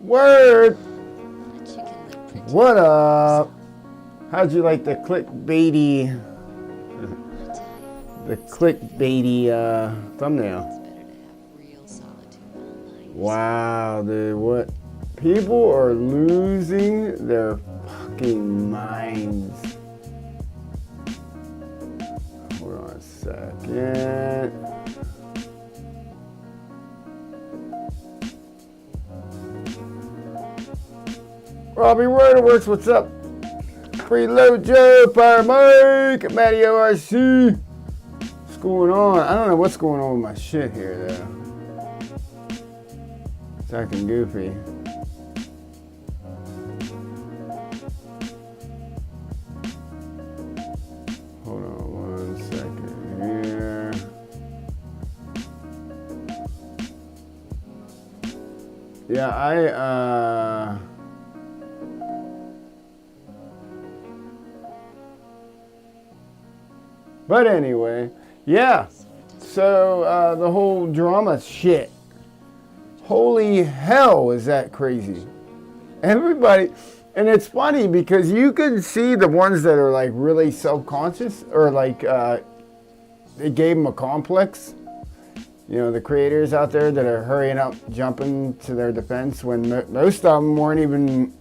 Word! What up? How'd you like the clickbaity thumbnail? Wow, dude, what? People are losing their fucking minds. Hold on a second. Robbie Waterworks, what's up? Preload Joe, Fire Mike, Matty ORC. What's going on? I don't know what's going on with my shit here, though. It's acting goofy. Hold on 1 second here. Yeah, but anyway, yeah. So the whole drama shit. Holy hell, is that crazy? Everybody, and it's funny because you can see the ones that are like really self-conscious or like it gave them a complex. You know, the creators out there that are hurrying up, jumping to their defense when most of them weren't even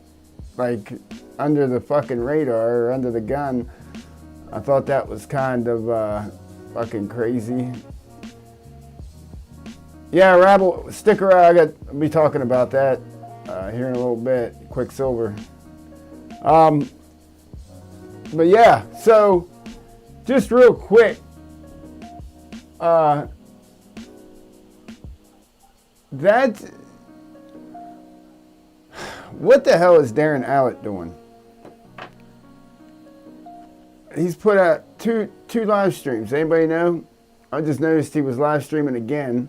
like under the fucking radar or under the gun. I thought that was kind of fucking crazy. Yeah, Rabble, stick around. I'll be talking about that here in a little bit. Quicksilver. But yeah, so just real quick. What the hell is Darren Allett doing? He's put out two live streams. Anybody know? I just noticed he was live streaming again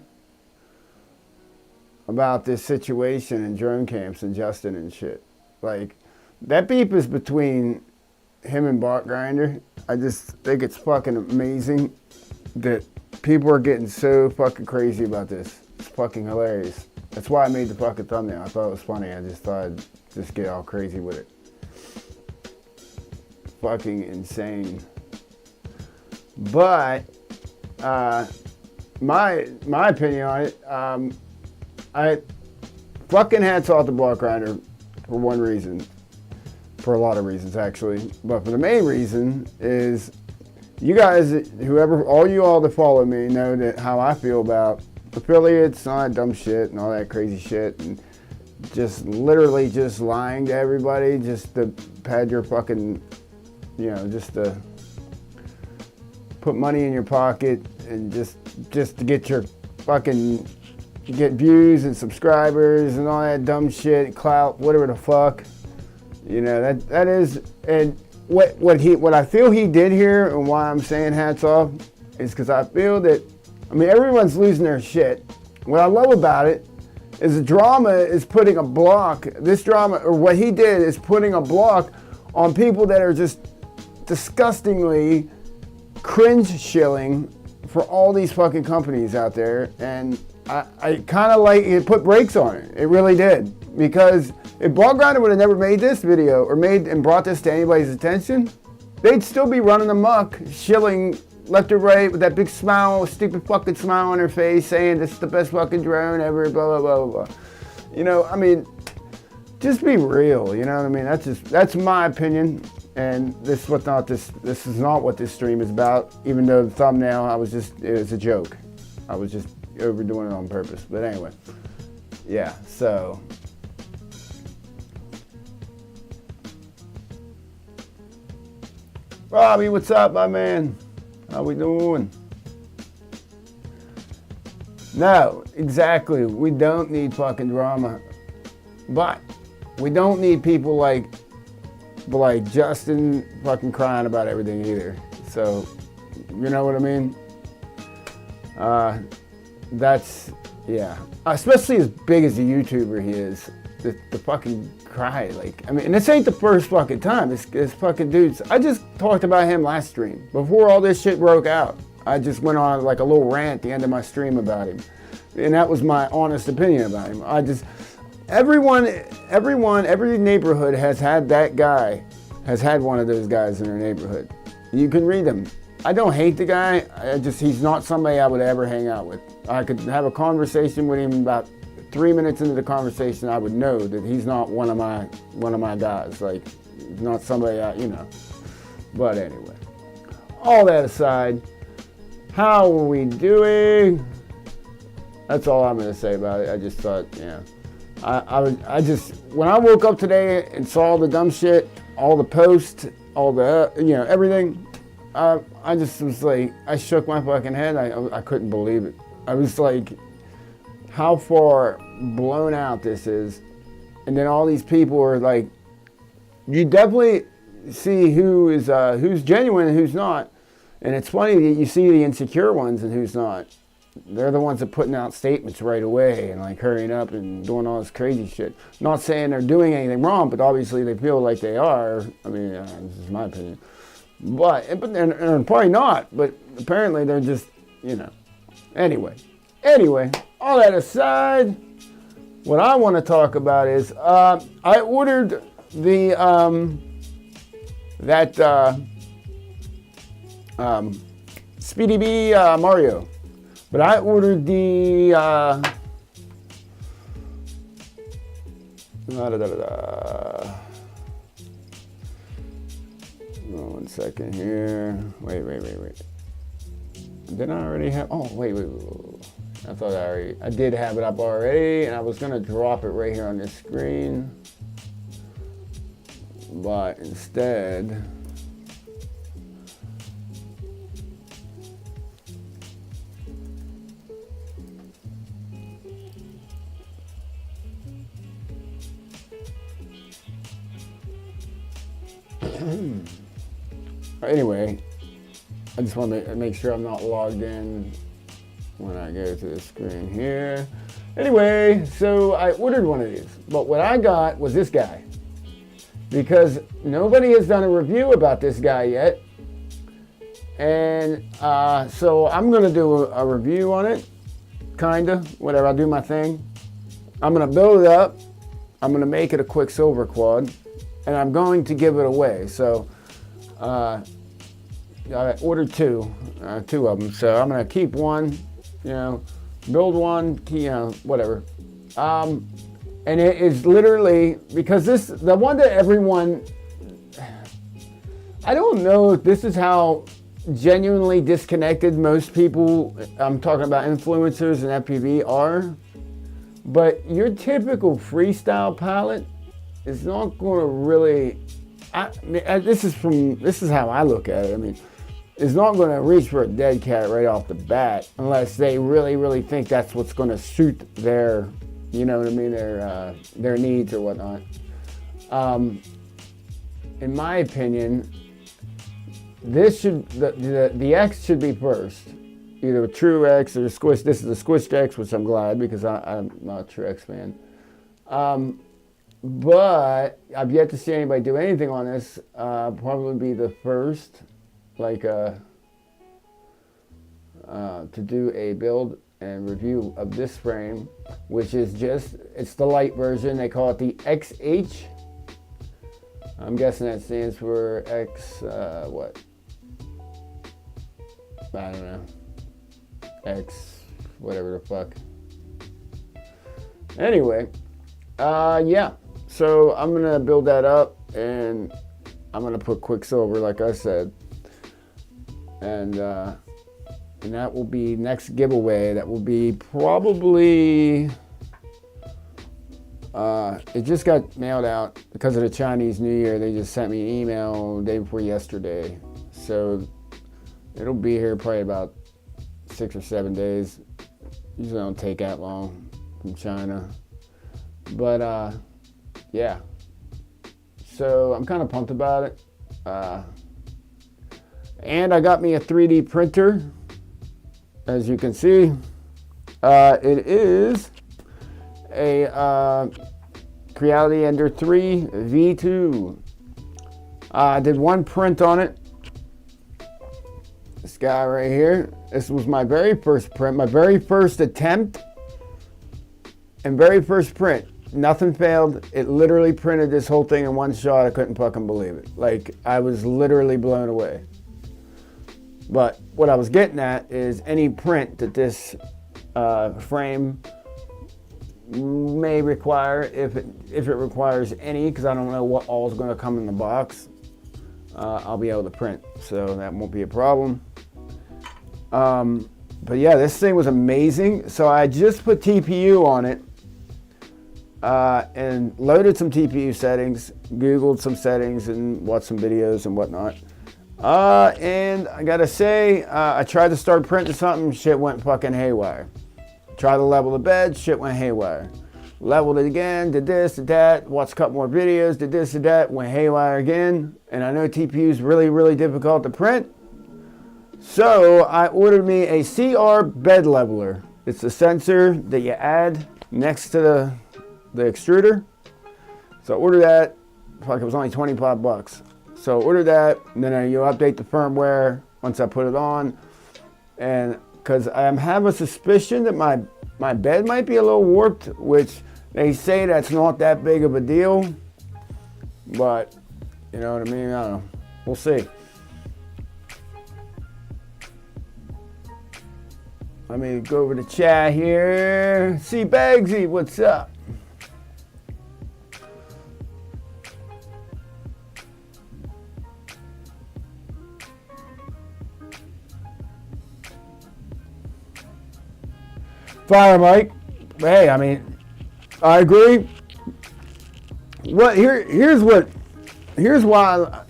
about this situation in drone camps and Justin and shit. Like, that beef is between him and Bot Grinder. I just think it's fucking amazing that people are getting so fucking crazy about this. It's fucking hilarious. That's why I made the fucking thumbnail. I thought it was funny. I just thought I'd just get all crazy with it. Fucking insane. But my opinion on it, I fucking hats off to Block Grinder for one reason, for a lot of reasons actually, but for the main reason is you guys, all you that follow me know that how I feel about affiliates and all that dumb shit and all that crazy shit and just literally just lying to everybody just to pad your fucking, you know, just to put money in your pocket and just to get your fucking, get views and subscribers and all that dumb shit, clout, whatever the fuck. You know, that is, and what I feel he did here and why I'm saying hats off is because I feel that, I mean, everyone's losing their shit. What I love about it is the drama is putting a block, this drama, or what he did is putting a block on people that are just disgustingly cringe shilling for all these fucking companies out there, and I kind of like it put brakes on it. It really did, because if Ball Grinder would have never made this video or brought this to anybody's attention, they'd still be running amok, shilling left or right with that big smile, stupid fucking smile on their face, saying this is the best fucking drone ever, blah blah blah blah. You know, I mean, just be real. You know what I mean? That's my opinion. And this is not what this stream is about, even though the thumbnail, it was a joke. I was just overdoing it on purpose. But anyway, yeah, so. Robbie, what's up, my man? How we doing? No, exactly. We don't need fucking drama. But we don't need people like Justin fucking crying about everything either. So, you know what I mean? That's, yeah. Especially as big as a YouTuber he is. The fucking cry, like, I mean, and this ain't the first fucking time. This fucking dude's, I just talked about him last stream. Before all this shit broke out, I just went on like a little rant at the end of my stream about him. And that was my honest opinion about him. every neighborhood has had that guy, has had one of those guys in their neighborhood. You can read them. I don't hate the guy. He's not somebody I would ever hang out with. I could have a conversation with him. About 3 minutes into the conversation, I would know that he's not one of my guys. Like, he's not somebody But anyway, all that aside, how are we doing? That's all I'm going to say about it. I just thought, when I woke up today and saw all the dumb shit, all the posts, all the, everything, I just was like, I shook my fucking head. I couldn't believe it. I was like, how far blown out this is. And then all these people are like, you definitely see who's genuine and who's not. And it's funny that you see the insecure ones and who's not. They're the ones that are putting out statements right away and like hurrying up and doing all this crazy shit. Not saying they're doing anything wrong, but obviously they feel like they are. I mean, this is my opinion. But and probably not, but apparently they're just, Anyway, all that aside, what I want to talk about is I ordered the Speedy Bee Mario. But I ordered the one second here. Wait. Didn't I already have? Oh, wait. I thought I did have it up already, and I was gonna drop it right here on this screen, but instead. Anyway, I just want to make sure I'm not logged in when I go to the screen here. Anyway, so I ordered one of these, but what I got was this guy, because nobody has done a review about this guy yet, and so I'm gonna do a review on it, kinda, whatever. I'll do my thing. I'm gonna build it up. I'm gonna make it a Quicksilver quad, and I'm going to give it away. So I ordered two of them. So I'm gonna keep one, build one, whatever. And it is literally, because the one that everyone, I don't know if this is how genuinely disconnected most people, I'm talking about influencers and FPV, are. But your typical freestyle pilot is not going to really. This is how I look at it. I mean, it's not going to reach for a dead cat right off the bat unless they really, really think that's what's going to suit their, their needs or whatnot. In my opinion, the X should be first. Either a true X or a squished. This is a squished X, which I'm glad, because I'm not a true X fan. But I've yet to see anybody do anything on this. Probably be the first, to do a build and review of this frame, which is it's the light version. They call it the XH. I'm guessing that stands for X, what? I don't know. X, whatever the fuck. Anyway, yeah. So I'm gonna build that up, and I'm gonna put Quicksilver, like I said, and that will be next giveaway. That will be probably. It just got mailed out because of the Chinese New Year. They just sent me an email the day before yesterday, so it'll be here probably about 6 or 7 days. Usually don't take that long from China. But yeah. So I'm kind of pumped about it. And I got me a 3D printer. As you can see, it is a Creality Ender 3 V2. I did one print on it. This guy right here. This was my very first print, my very first attempt, and very first print. nothing failed. It literally printed this whole thing in one shot. I couldn't fucking believe it. Like, I was literally blown away. But what I was getting at is any print that this frame may require, if it requires any, because I don't know what all is going to come in the box, I'll be able to print, so that won't be a problem. But yeah, this thing was amazing. So I just put TPU on it and loaded some TPU settings, Googled some settings and watched some videos and whatnot. And I gotta say, I tried to start printing something, shit went fucking haywire. Tried to level the bed, shit went haywire. Leveled it again, did this, did that, watched a couple more videos, did this, did that, went haywire again. And I know TPU is really, really difficult to print. So I ordered me a CR bed leveler. It's a sensor that you add next to the extruder. So I ordered that, fuck, it was only 25 bucks. So I ordered that, and then you update the firmware once I put it on. And because I have a suspicion that my bed might be a little warped, which they say that's not that big of a deal. But, you know what I mean? I don't know. We'll see. Let me go over to chat here. See Bagsy, what's up? Fire Mike. Hey, I mean, I agree. Here's why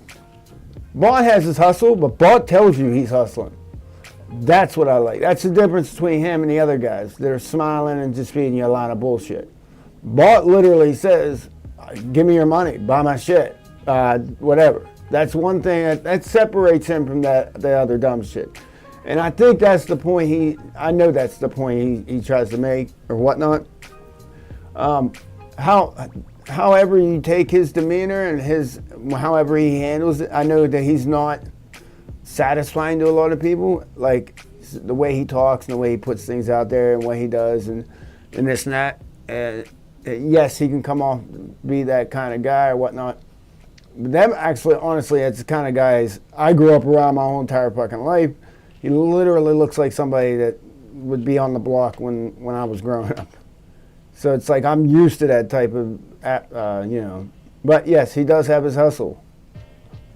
Bot has his hustle, but Bot tells you he's hustling. That's what I like. That's the difference between him and the other guys that are smiling and just feeding you a lot of bullshit. Bot literally says, give me your money, buy my shit, whatever. That's one thing that separates him from the other dumb shit. And I think that's the point I know that's the point he tries to make or whatnot. However you take his demeanor and however he handles it, I know that he's not satisfying to a lot of people. Like the way he talks and the way he puts things out there and what he does and this and that. Yes, he can come off be that kind of guy or whatnot. But that actually, honestly, that's the kind of guys I grew up around my whole entire fucking life. He literally looks like somebody that would be on the block when I was growing up. So it's like I'm used to that type of, you know. But yes, he does have his hustle.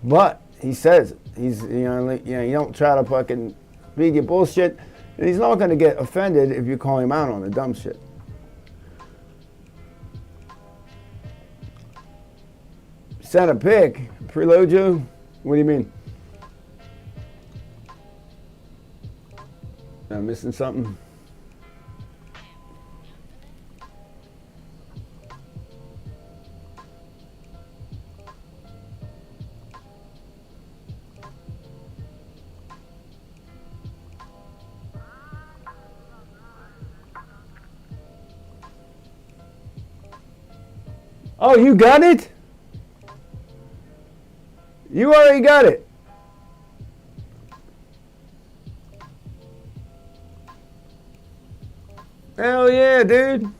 But he says it. He's, you don't try to fucking feed you bullshit. And he's not going to get offended if you call him out on the dumb shit. Sent a pic. Preload you? What do you mean? Am I missing something? Oh, you got it? You already got it. Hell yeah, dude.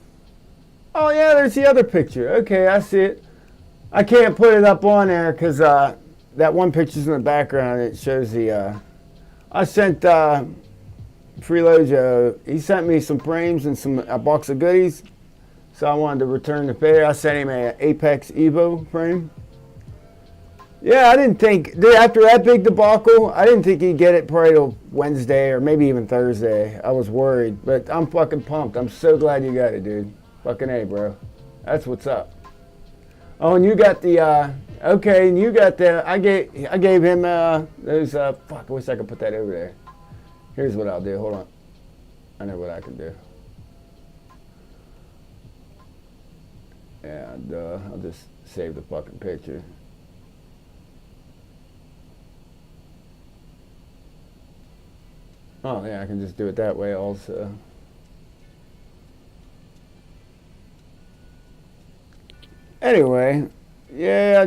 Oh yeah, there's the other picture. Okay, I see it. I can't put it up on there because that one picture's in the background. It shows the... I sent Freelojo, he sent me some frames and a box of goodies. So I wanted to return the favor. I sent him an Apex Evo frame. Yeah, I didn't think, dude, after that big debacle, I didn't think he'd get it probably till Wednesday or maybe even Thursday. I was worried, but I'm fucking pumped. I'm so glad you got it, dude. Fucking A, bro. That's what's up. Oh, and you got the, okay, and you got the, I gave him those, fuck, I wish I could put that over there. Here's what I'll do, hold on. I know what I can do. Yeah, duh, I'll just save the fucking picture. Oh yeah, I can just do it that way also. Anyway, yeah,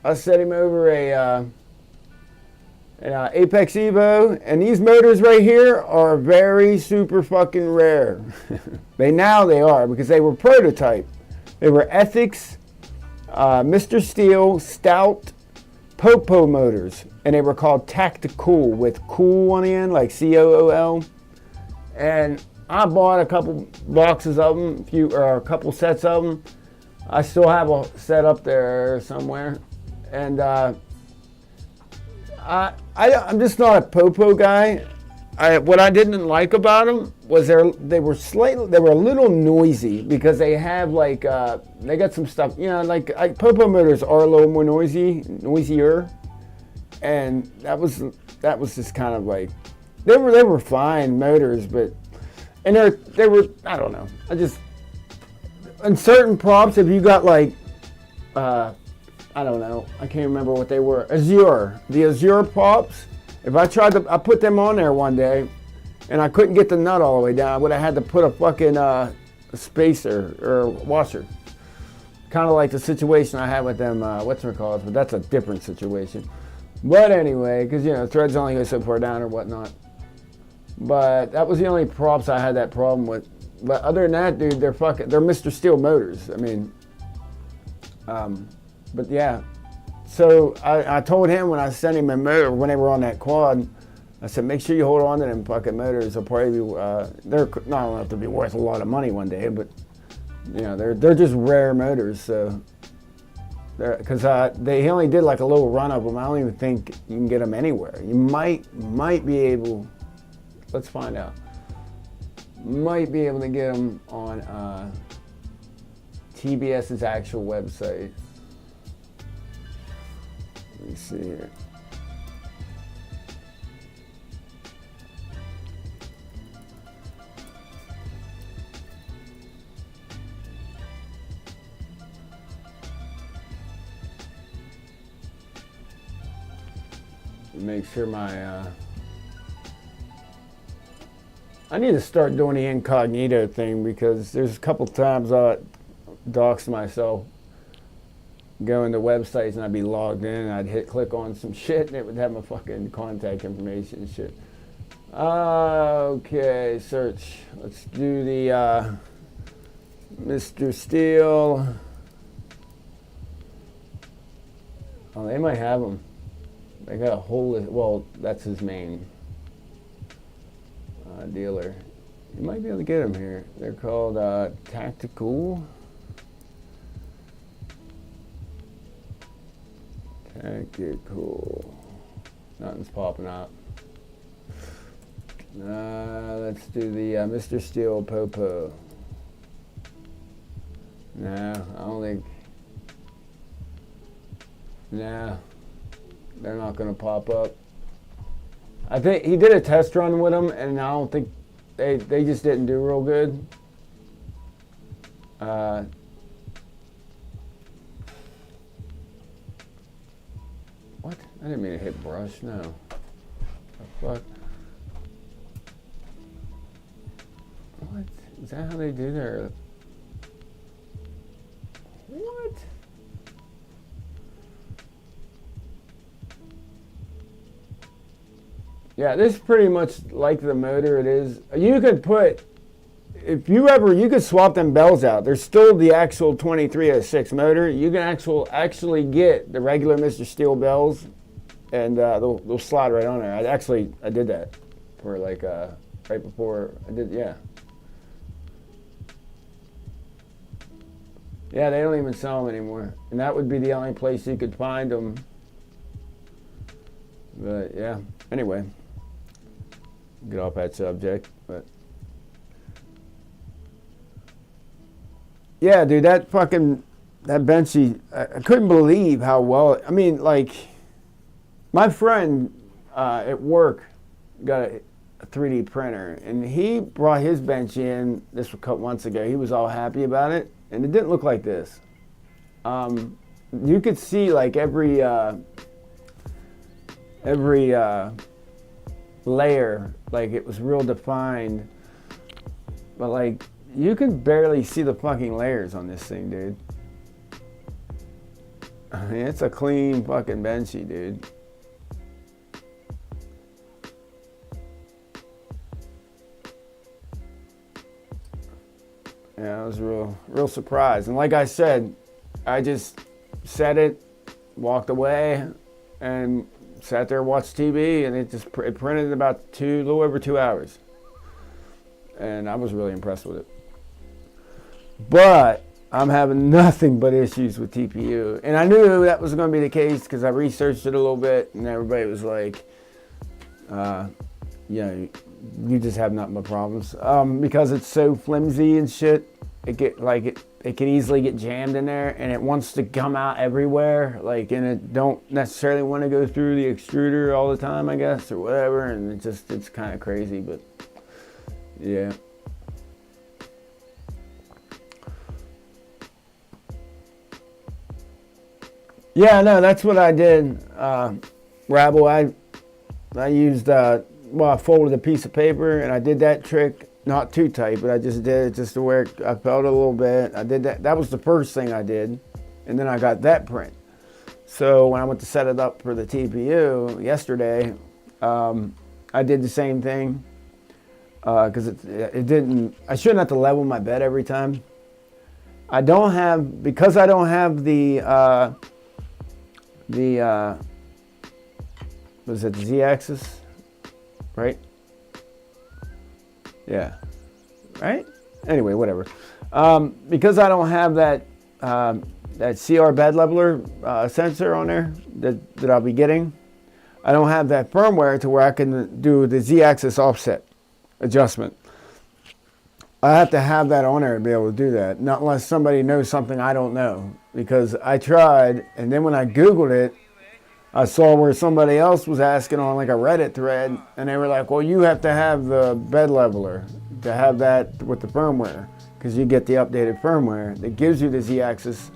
I set him over and Apex Evo, and these motors right here are very super fucking rare. They are because they were prototype. They were Ethics, Mr. Steel, Stout, Popo motors, and they were called Tactical with cool on the end, like COOL. And I bought a couple boxes of them, a couple sets of them. I still have a set up there somewhere, and I'm just not a Popo guy. What I didn't like about them was they were a little noisy because they have like they got some stuff, like Popo motors are a little more noisier, and that was just kind of like they were fine motors, but they were I don't know. In certain props, if you got like I don't know, I can't remember what they were. The Azure props. If I put them on there one day, and I couldn't get the nut all the way down, I would have had to put a fucking spacer or washer. Kind of like the situation I had with them, whatchamacallit, but that's a different situation. But anyway, because, threads only go so far down or whatnot. But that was the only props I had that problem with. But other than that, dude, they're Mr. Steel motors. I mean, but yeah. So I told him when I sent him a motor, when they were on that quad, I said, make sure you hold on to them fucking motors. They'll probably be, they're not enough to be worth a lot of money one day, but they're just rare motors. So, because he only did like a little run of them. I don't even think you can get them anywhere. You might be able. Let's find out. Might be able to get them on TBS's actual website. Let me see here. Make sure I need to start doing the incognito thing because there's a couple times I doxed myself going to websites and I'd be logged in and I'd click on some shit and it would have my fucking contact information and shit. Okay, search. Let's do the Mr. Steel. Oh, they might have them. They got a whole list. Well, that's his main dealer. You might be able to get them here. They're called Tactical. Tactical. Nothing's popping up. Let's do the Mr. Steel Popo. No, I don't think. No, they're not going to pop up. I think he did a test run with them, and I don't think they just didn't do real good. What? I didn't mean to hit brush. No. The fuck? What? Is that how they do their? What? Yeah, this is pretty much like the motor it is. You could put, you could swap them bells out. There's still the actual 2306 motor. You can actually get the regular Mr. Steel bells, and they'll slide right on there. I did that for like right before I did, yeah. Yeah, they don't even sell them anymore, and that would be the only place you could find them. But yeah, anyway. Get off that subject, but yeah, dude, that Benchy, I couldn't believe how well. I mean, like, my friend at work got a 3D printer, and he brought his Benchy in. This was a couple months ago. He was all happy about it, and it didn't look like this. You could see like every layer, like it was real defined, but like you could barely see the fucking layers on this thing, dude. I mean, it's a clean fucking Benchy, dude. was real surprised. And like I said, I just set it, walked away, and sat there, watched TV, and it printed in about a little over 2 hours. And I was really impressed with it. But I'm having nothing but issues with TPU. And I knew that was going to be the case because I researched it a little bit, and everybody was like, you just have nothing but problems. Because it's so flimsy and shit, it can easily get jammed in there, and it wants to come out everywhere, and it don't necessarily want to go through the extruder all the time, I guess, or whatever, and it's kind of crazy, but yeah. Yeah, no, that's what I did. Rabble, I used, I folded a piece of paper, and I did that trick, not too tight, but I just did it just to where I felt it a little bit. I did that. That was the first thing I did, and then I got that print. So when I went to set it up for the TPU yesterday, I did the same thing because it didn't. I shouldn't have to level my bed every time. Because I don't have the was it the Z-axis, right? Yeah, right? Anyway, whatever. Because I don't have that CR bed leveler sensor on there that I'll be getting, I don't have that firmware to where I can do the Z-axis offset adjustment. I have to have that on there to be able to do that, not unless somebody knows something I don't know. Because I tried, and then when I Googled it, I saw where somebody else was asking on like a Reddit thread, and they were like, well, you have to have the bed leveler to have that with the firmware, because you get the updated firmware that gives you the Z-axis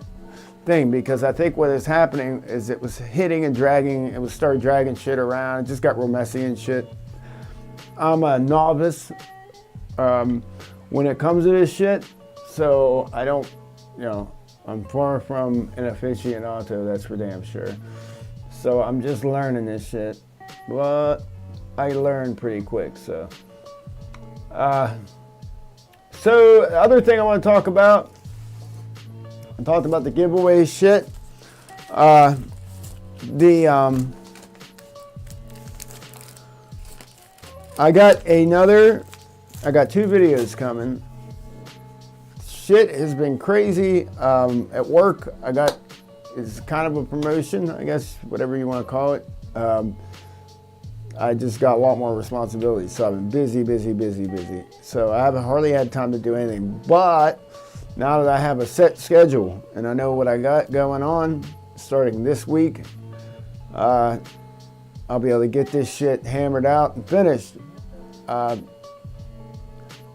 thing. Because I think what is happening is it was hitting and dragging, it was started dragging shit around, it just got real messy and shit. I'm a novice when it comes to this shit, so I don't, I'm far from an aficionado, that's for damn sure. So I'm just learning this shit, but I learn pretty quick. So the other thing I want to talk about, I talked about the giveaway shit. I got 2 videos coming. Shit has been crazy. At work, it's kind of a promotion, I guess, whatever you want to call it. I just got a lot more responsibility, so I've been busy. So I haven't hardly had time to do anything. But now that I have a set schedule and I know what I got going on, starting this week, I'll be able to get this shit hammered out and finished.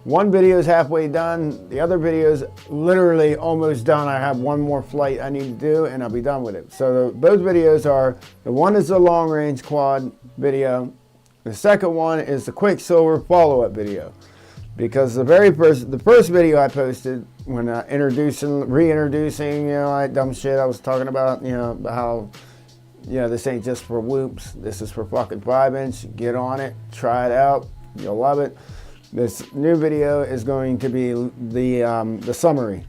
One video is halfway done. The other video is literally almost done. I have one more flight I need to do and I'll be done with it. So both videos are, the one is the long range quad video. The second one is the Quicksilver follow-up video. Because the first video I posted when reintroducing, that dumb shit I was talking about, how, this ain't just for whoops. This is for fucking 5-inch. Get on it, try it out. You'll love it. This new video is going to be the summary,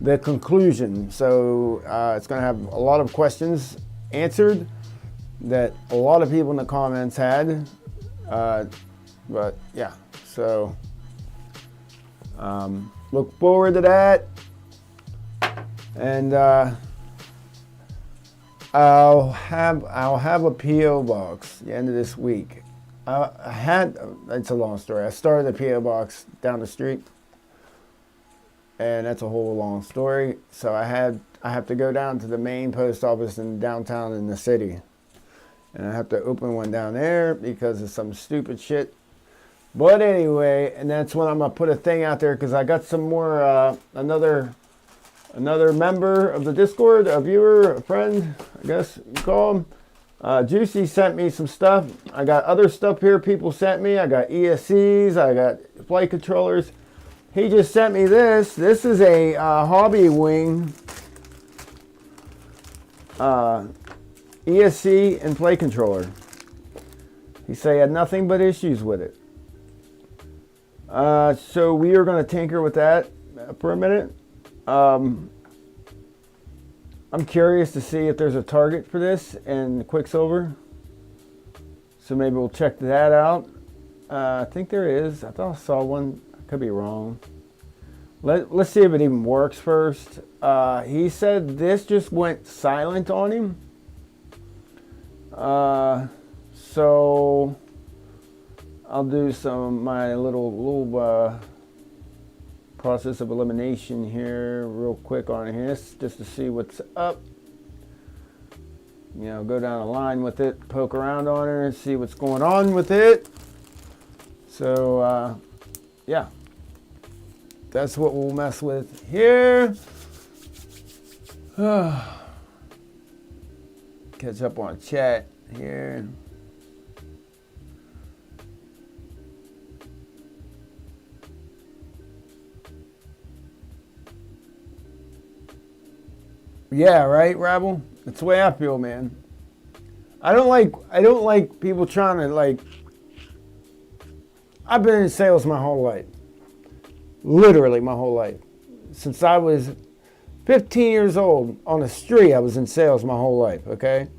the conclusion. So it's going to have a lot of questions answered that a lot of people in the comments had. But yeah, so look forward to that. And I'll have a P.O. box the end of this week. It's a long story. I started the P.O. box down the street, and that's a whole long story. So I have to go down to the main post office in downtown in the city, and I have to open one down there because of some stupid shit. But anyway, and that's when I'm gonna put a thing out there because I got some more another member of the Discord, a viewer, a friend, I guess you call him. Juicy sent me some stuff. I got other stuff here people sent me. I got ESCs. I got flight controllers. He just sent me this. This is a Hobby Wing ESC and flight controller. He said he had nothing but issues with it. So we are going to tinker with that. for a minute. I'm curious to see if there's a target for this in Quicksilver. So maybe we'll check that out. I think there is. I thought I saw one. I could be wrong. Let's see if it even works first. He said this just went silent on him. So I'll do my little process of elimination here real quick on this just to see what's up. You know, go down the line with it, poke around on her and see what's going on with it. So yeah, that's what we'll mess with here. Catch up on chat here. Yeah, right, Rabble? That's the way I feel, man. I don't like people trying to like. I've been in sales my whole life. Literally my whole life. Since I was 15 years old on the street, I was in sales my whole life, okay?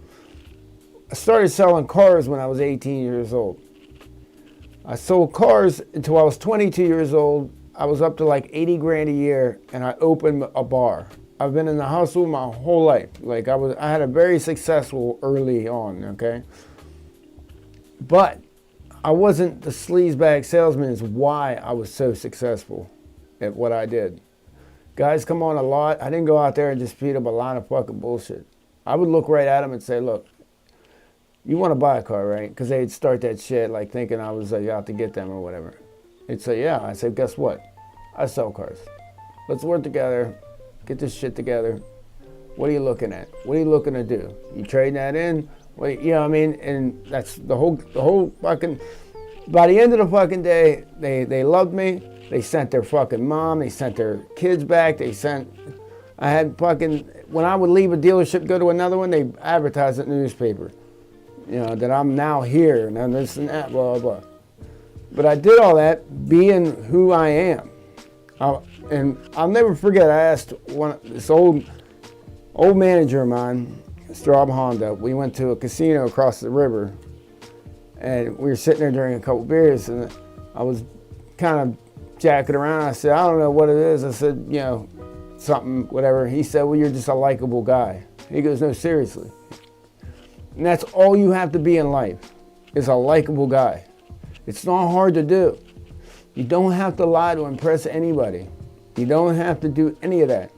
I started selling cars when I was 18 years old. I sold cars until I was 22 years old. I was up to like 80 grand a year and I opened a bar. I've been in the hustle my whole life. Like I had a very successful early on, okay? But I wasn't the sleazebag salesman is why I was so successful at what I did. Guys come on a lot. I didn't go out there and just feed them a line of fucking bullshit. I would look right at them and say, look, you want to buy a car, right? Because they'd start that shit like thinking I was like out to get them or whatever. They'd say, yeah. I said, guess what? I sell cars. Let's work together. Get this shit together. What are you looking at? What are you looking to do? You trading that in? What, you know what I mean? And that's the whole fucking, by the end of the fucking day, they loved me. They sent their fucking mom. They sent their kids back. I had fucking, when I would leave a dealership, go to another one, they advertised it in the newspaper. You know, that I'm now here and this and that, blah, blah, blah. But I did all that being who I am. And I'll never forget, I asked this old manager of mine, Straub Honda, we went to a casino across the river and we were sitting there drinking a couple beers and I was kind of jacking around. I said, I don't know what it is. I said, you know, something, whatever. He said, well, you're just a likable guy. He goes, no, seriously. And that's all you have to be in life, is a likable guy. It's not hard to do. You don't have to lie to impress anybody. You don't have to do any of that.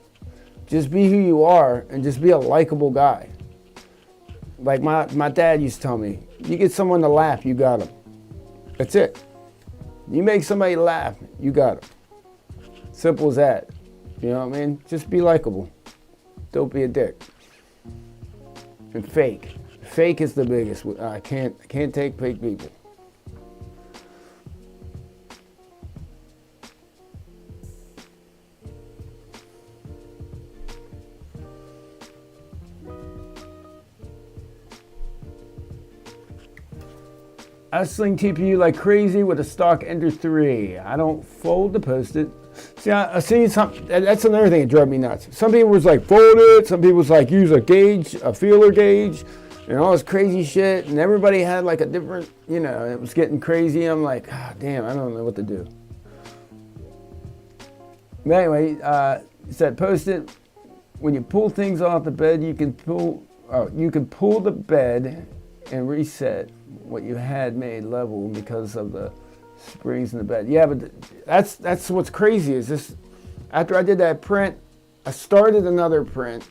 Just be who you are and just be a likable guy. Like my dad used to tell me, you get someone to laugh, you got them. That's it. You make somebody laugh, you got them. Simple as that. You know what I mean? Just be likable. Don't be a dick. And fake. Fake is the biggest. I can't take fake people. I sling TPU like crazy with a stock Ender 3. I don't fold to post it. See, I seen some, that's another thing that drove me nuts. Some people was like, fold it. Some people was like, use a gauge, a feeler gauge, and all this crazy shit. And everybody had like a different, you know, it was getting crazy. I'm like, oh, damn, I don't know what to do. But anyway, it said, post it. When you pull things off the bed, you can pull the bed and reset what you had made level because of the springs in the bed. Yeah, but that's what's crazy is this. After I did that print, I started another print.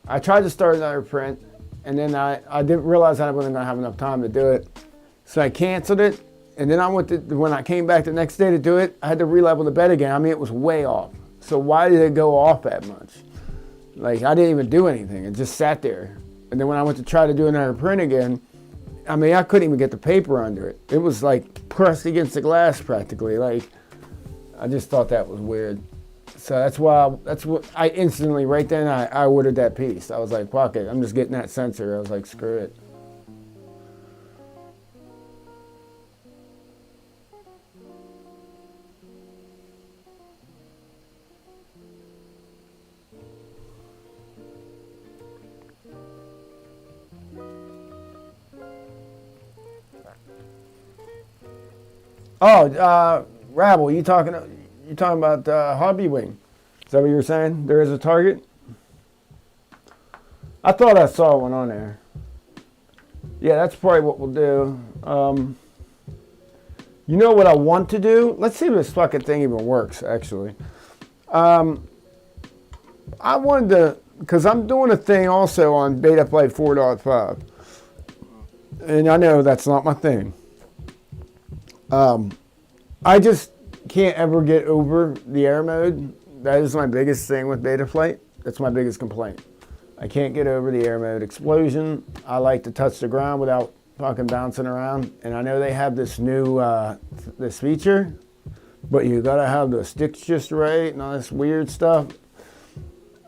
I tried to start another print, and then I didn't realize I wasn't going to have enough time to do it. So I canceled it, and then when I came back the next day to do it, I had to re-level the bed again. I mean, it was way off. So why did it go off that much? Like, I didn't even do anything. It just sat there. And then when I went to try to do another print again, I mean, I couldn't even get the paper under it. It was like pressed against the glass practically. Like, I just thought that was weird. So that's what I instantly, right then, I ordered that piece. I was like, fuck it, I'm just getting that sensor. I was like, screw it. Oh, Rabble, you talking about Hobby Wing? Is that what you were saying? There is a target? I thought I saw one on there. Yeah, that's probably what we'll do. You know what I want to do? Let's see if this fucking thing even works, actually. I wanted to, because I'm doing a thing also on Betaflight 4.5. And I know that's not my thing. I just can't ever get over the air mode. That is my biggest thing with Betaflight. That's my biggest complaint. I can't get over the air mode explosion. I like to touch the ground without fucking bouncing around. And I know they have this new this feature, but you gotta have the sticks just right and all this weird stuff.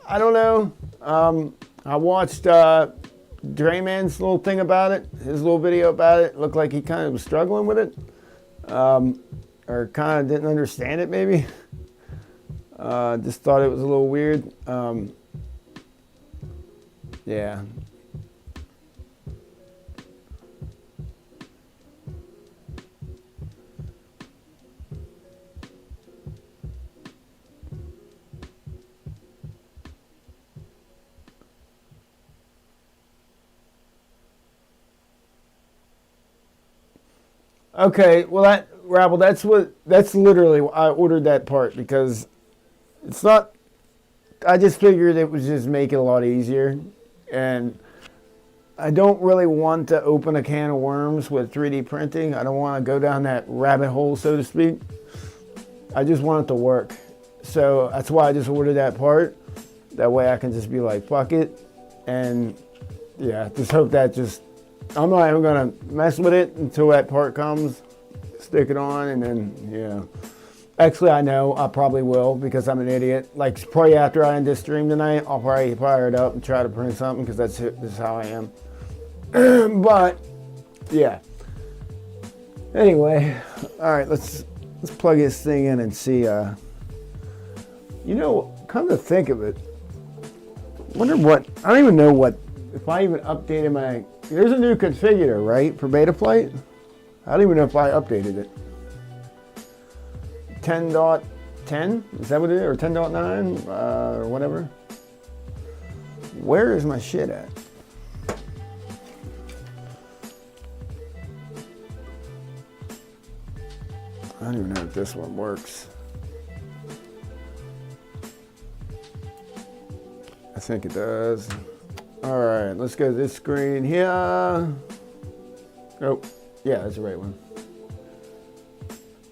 I don't know. I watched Drayman's little thing about it, his little video about it. Looked like he kind of was struggling with it, or kind of didn't understand it maybe. Just thought it was a little weird. Yeah. Okay, well Rabble, that's literally I ordered that part because it's not. I just figured it would just make it a lot easier, and I don't really want to open a can of worms with 3D printing. I don't want to go down that rabbit hole, so to speak. I just want it to work, so that's why I just ordered that part. That way I can just be like, fuck it, and yeah, just hope that just. I'm not even gonna mess with it until that part comes, stick it on, and then, yeah. Actually, I know I probably will because I'm an idiot. Like, probably after I end this stream tonight, I'll probably fire it up and try to print something because this is how I am. But, yeah. Anyway, all right, let's plug this thing in and see. You know, come to think of it, wonder what, I don't even know what, if I even updated my, there's a new configurator, right, for Betaflight? I don't even know if I updated it. 10.10? Is that what it is? Or 10.9? Or whatever? Where is my shit at? I don't even know if this one works. I think it does. All right, let's go to this screen here. Oh, yeah, that's the right one.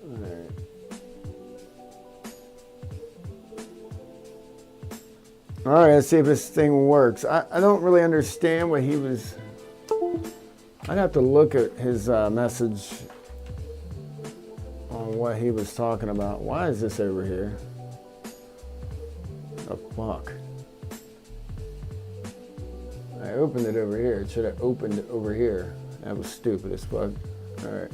All right. All right, let's see if this thing works. I don't really understand what he was. I'd have to look at his message on what he was talking about. Why is this over here? The fuck? I opened it over here. It should have opened it over here. That was stupid as fuck. All right.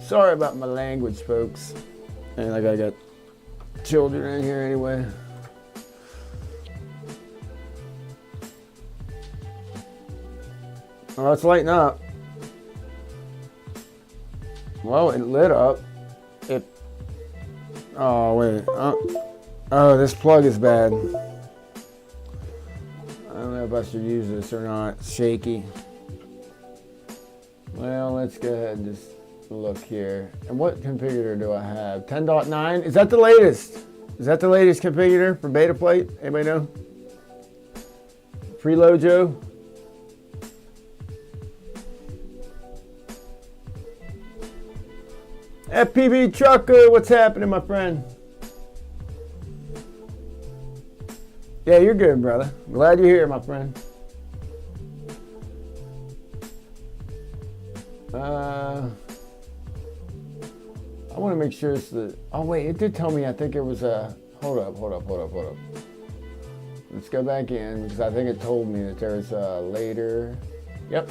Sorry about my language, folks. And like I got children in here anyway. Oh, it's lighting up. Well, it lit up. It. Oh wait. Oh, this plug is bad. I don't know if I should use this or not. It's shaky. Well, let's go ahead and just look here. And what configurator do I have? 10.9? Is that the latest? Is that the latest configurator for Betaflight? Anybody know? Freeload Joe? FPV Trucker, what's happening, my friend? Yeah, you're good, brother. Glad you're here, my friend. I want to make sure it's the. Oh wait, it did tell me. I think it was a. Hold up. Let's go back in because I think it told me that there's a later. Yep.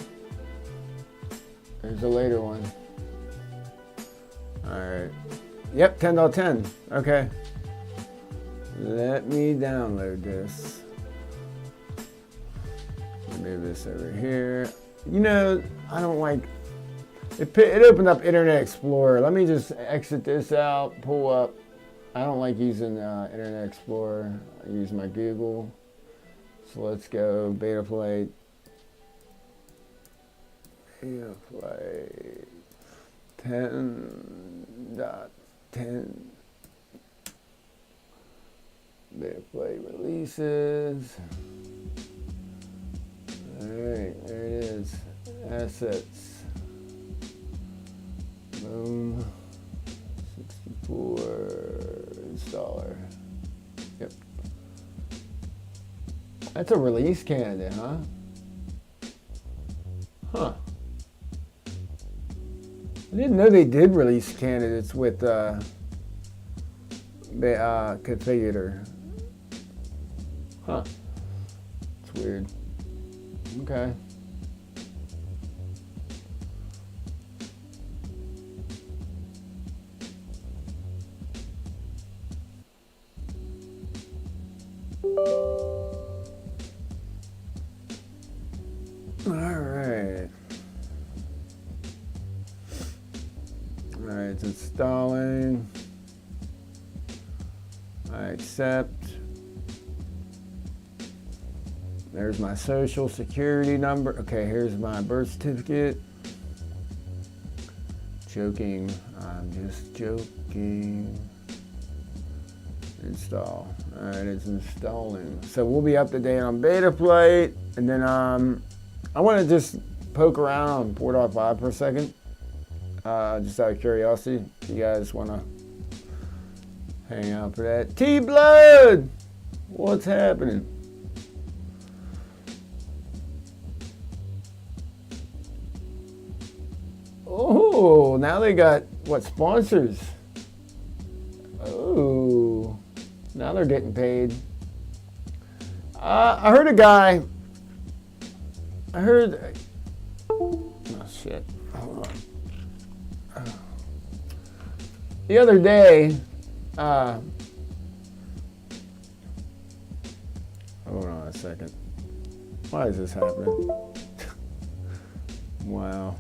There's a later one. All right. Yep, 10.10. Okay. Let me download this. Move this over here. You know, I don't like. It opened up Internet Explorer. Let me just exit this out, pull up. I don't like using Internet Explorer. I use my Google. So let's go beta flight. Beta flight 10.10. Beta flight releases. Alright, there it is. Assets. Boom. 64 installer. Yep. That's a release candidate, huh? Huh. I didn't know they did release candidates with the configurator. Huh. It's weird. Okay. Alright, it's installing. I accept. There's my social security number. Okay, here's my birth certificate. Joking, I'm just joking. Install. Alright, it's installing. So we'll be up to date on beta flight, and then I want to just poke around on 4.5 for a second, just out of curiosity. If you guys want to hang out for that. T-Blood! What's happening? Oh, now they got, what, sponsors? Oh, now they're getting paid. I heard a guy... oh shit, hold on. The other day, hold on a second. Why is this happening? Wow.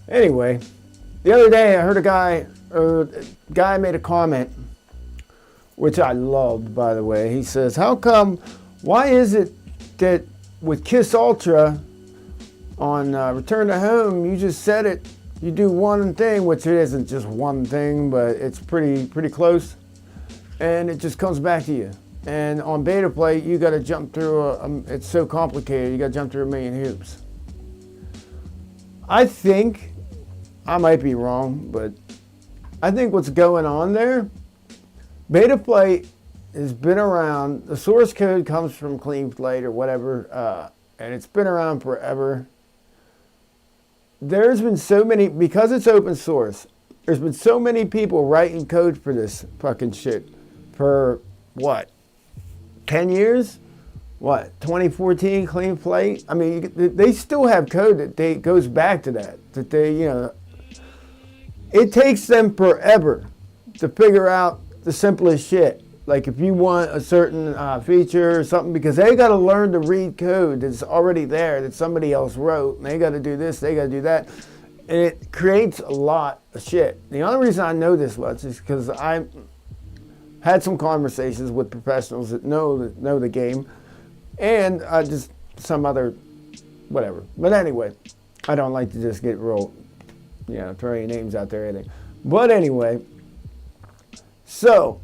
Anyway, the other day I heard a guy made a comment, which I loved, by the way. He says, why is it that with Kiss Ultra on Return to Home, you just set it, you do one thing, which it isn't just one thing, but it's pretty close, and it just comes back to you. And on beta plate, you got to jump through, it's so complicated, you got to jump through a million hoops. I think, I might be wrong, but I think what's going on there, beta flight has been around, the source code comes from Clean Flight or whatever, and it's been around forever. There's been so many, because it's open source, there's been so many people writing code for this fucking shit for, what, 10 years? What, 2014 Clean Flight? I mean, they still have code that goes back to that they, you know, it takes them forever to figure out the simplest shit. Like if you want a certain feature or something, because they got to learn to read code that's already there that somebody else wrote, and they got to do this, they got to do that, and it creates a lot of shit. The only reason I know this much is because I had some conversations with professionals that know the game, and just some other whatever. But anyway, I don't like to just get real, you know, throw any names out there or anything. But anyway, so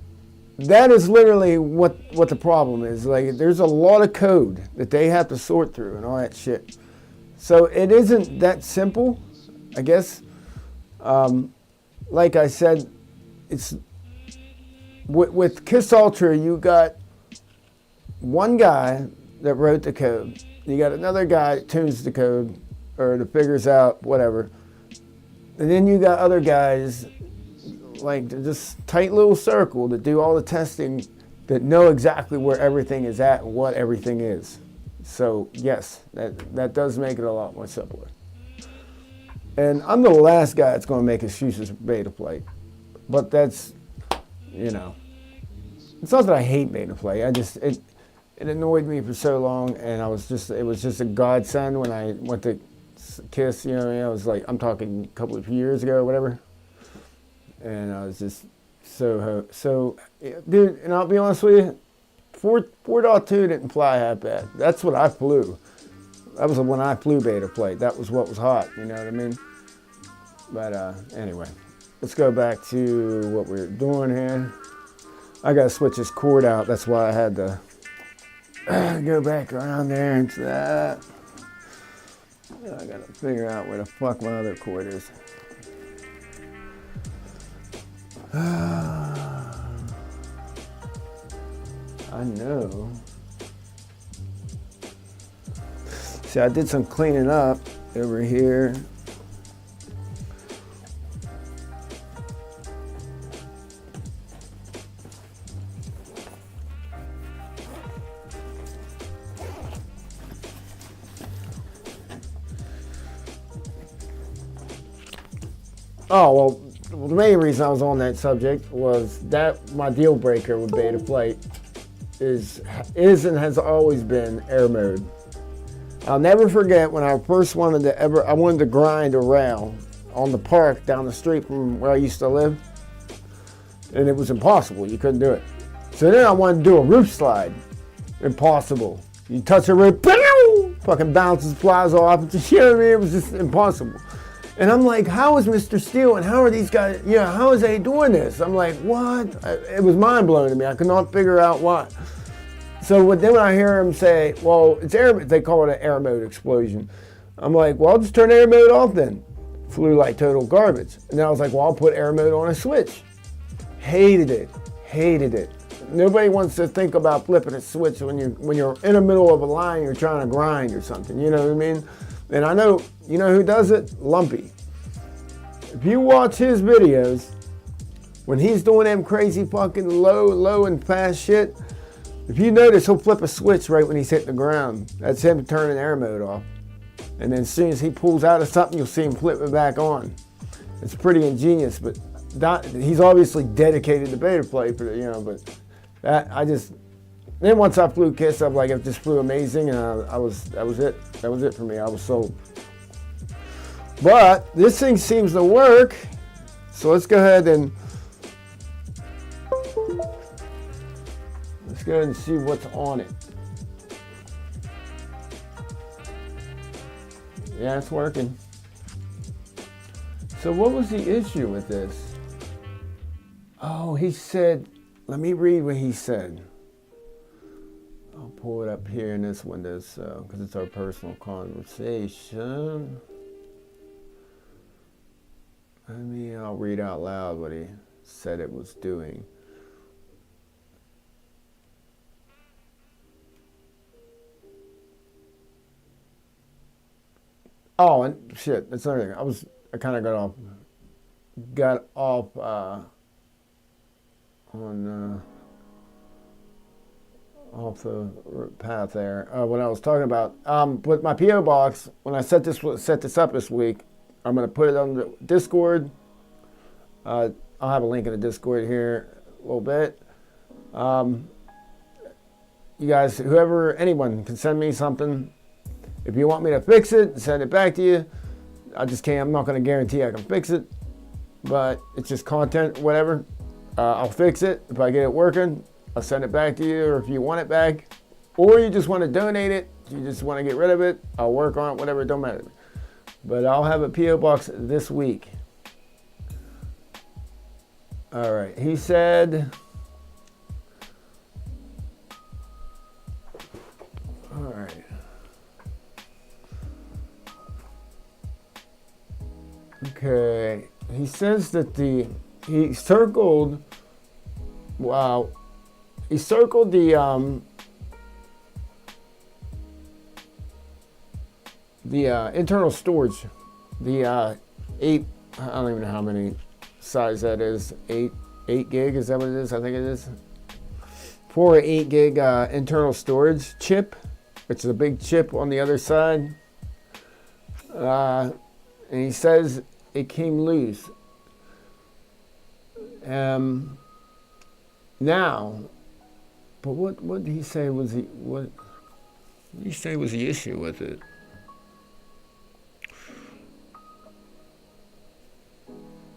that is literally what the problem is. Like, there's a lot of code that they have to sort through and all that shit. So it isn't that simple, I guess. Like I said, it's with Kiss Ultra, you got one guy that wrote the code. You got another guy that tunes the code or that figures out whatever. And then you got other guys like this tight little circle that do all the testing, that know exactly where everything is at and what everything is. So yes, that does make it a lot more simpler. And I'm the last guy that's going to make excuses for beta plate. But that's, you know, it's not that I hate beta plate. It annoyed me for so long, and it was just a godsend when I went to KISS. You know, I was like, I'm talking a couple of years ago or whatever. And I was just so, dude, and I'll be honest with you, 4.2 didn't fly half bad. That's what I flew. That was when I flew beta plate. That was what was hot, you know what I mean? But anyway, let's go back to what we're doing here. I gotta switch this cord out. That's why I had to go back around there into that. I gotta figure out where the fuck my other cord is. I know. See, I did some cleaning up over here. Oh, well, the main reason I was on that subject was that my deal breaker with beta plate is and has always been air mode. I'll never forget when I first wanted to grind a rail on the park down the street from where I used to live, and it was impossible. You couldn't do it. So then I wanted to do a roof slide. Impossible. You touch a roof, fucking bounces, flies off. You know what I mean? It was just impossible. And I'm like, how is Mr. Steele and how are these guys, how is they doing this? I'm like, what? It was mind blowing to me. I could not figure out why. So then when I hear him say, well, it's air, they call it an air mode explosion. I'm like, well, I'll just turn air mode off then. Flew like total garbage. And then I was like, well, I'll put air mode on a switch. Hated it. Nobody wants to think about flipping a switch when you're in the middle of a line, you're trying to grind or something, you know what I mean? And I know, you know who does it? Lumpy. If you watch his videos, when he's doing them crazy fucking low and fast shit, if you notice, he'll flip a switch right when he's hitting the ground. That's him turning air mode off. And then as soon as he pulls out of something, you'll see him flip it back on. It's pretty ingenious, but he's obviously dedicated to beta plate, but then once I flew KISS, I'm like, it just flew amazing, and that was it. That was it for me. I was sold. But this thing seems to work, so let's go ahead and see what's on it. Yeah, it's working. So what was the issue with this? Oh, he said, let me read what he said. I'll pull it up here in this window, because it's our personal conversation. I'll read out loud what he said it was doing. Oh, and shit, that's another thing. I kind of got off off the path there. What I was talking about, with my PO box, when I set this up this week, I'm gonna put it on the Discord. I'll have a link in the Discord here a little bit. You guys, anyone can send me something. If you want me to fix it, send it back to you. I'm not gonna guarantee I can fix it, but it's just content, whatever. I'll fix it. If I get it working, I'll send it back to you, or if you want it back, or you just want to donate it, you just want to get rid of it, I'll work on it, whatever, it don't matter to me. But I'll have a P.O. box this week. All right, he said, all right. Okay, he says that he circled the internal storage, the 8, I don't even know how many size that is, 8 gig, is that what it is? I think it is. 4 or 8 gig internal storage chip, which is a big chip on the other side. and he says it came loose. Now, but what did he say was what did he say was the issue with it?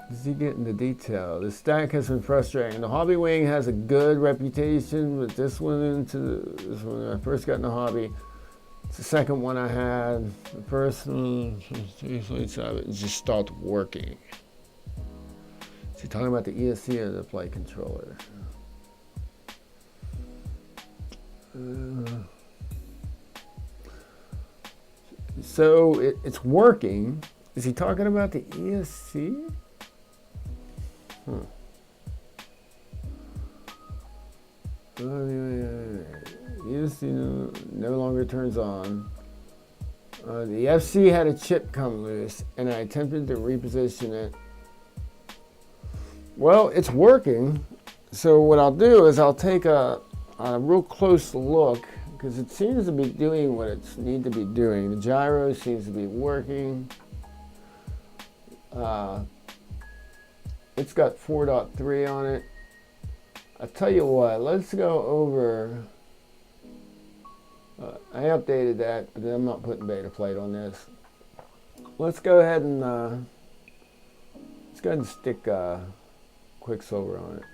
Does he get into detail? The stack has been frustrating. The hobby wing has a good reputation, but this one when I first got in the hobby, it's the second one I had. The first one, it just stopped working. Is he talking about the ESC or the flight controller? So it's working. Is he talking about the ESC? ESC no longer turns on. The FC had a chip come loose, and I attempted to reposition it. Well, it's working. So what I'll do is I'll take a real close look, because it seems to be doing what it needs to be doing. The gyro seems to be working. It's got 4.3 on it. I'll tell you what, let's go over. I updated that, but I'm not putting beta flight on this. Let's go ahead and stick Quicksilver on it.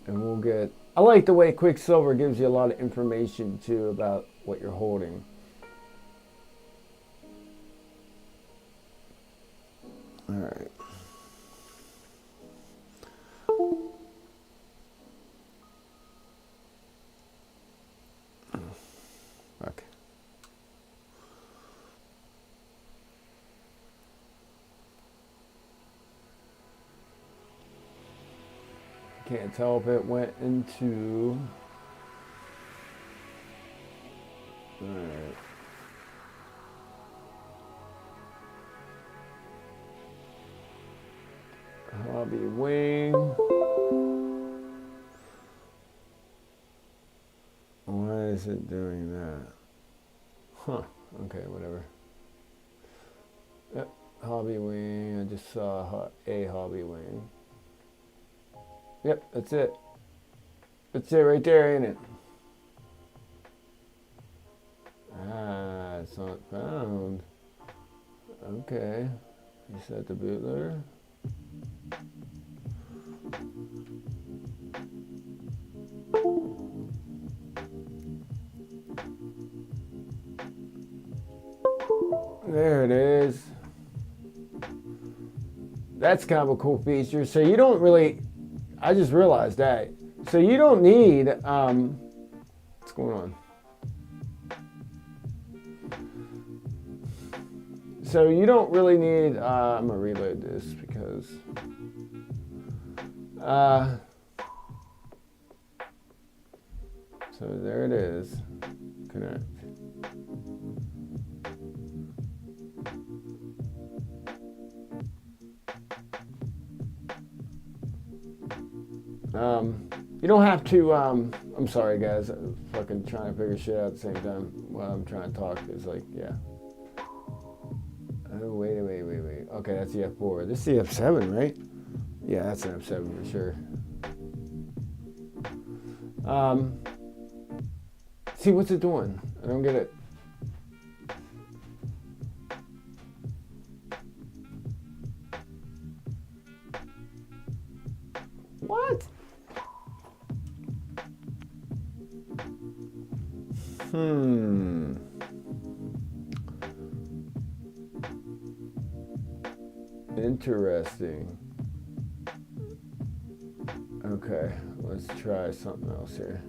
And we'll get, I like the way Quicksilver gives you a lot of information too about what you're holding. All right. Okay. Can't tell if it went into. All right. Hobby wing. Why is it doing that? Huh. Okay, whatever. Yep. Hobby wing. I just saw a hobby wing. Yep, that's it. That's it right there, ain't it? Ah, it's not found. Okay. You set the bootloader. There it is. That's kind of a cool feature. So you don't really, I just realized that. So you don't need, what's going on? So you don't really need, I'm gonna reload this because, so there it is, connect. You don't have to, I'm sorry guys, I'm fucking trying to figure shit out at the same time while I'm trying to talk. It's like, yeah. Oh, wait. Okay, that's the F4. This is the F7, right? Yeah, that's an F7 for sure. See, what's it doing? I don't get it. What? Interesting. Okay, let's try something else here.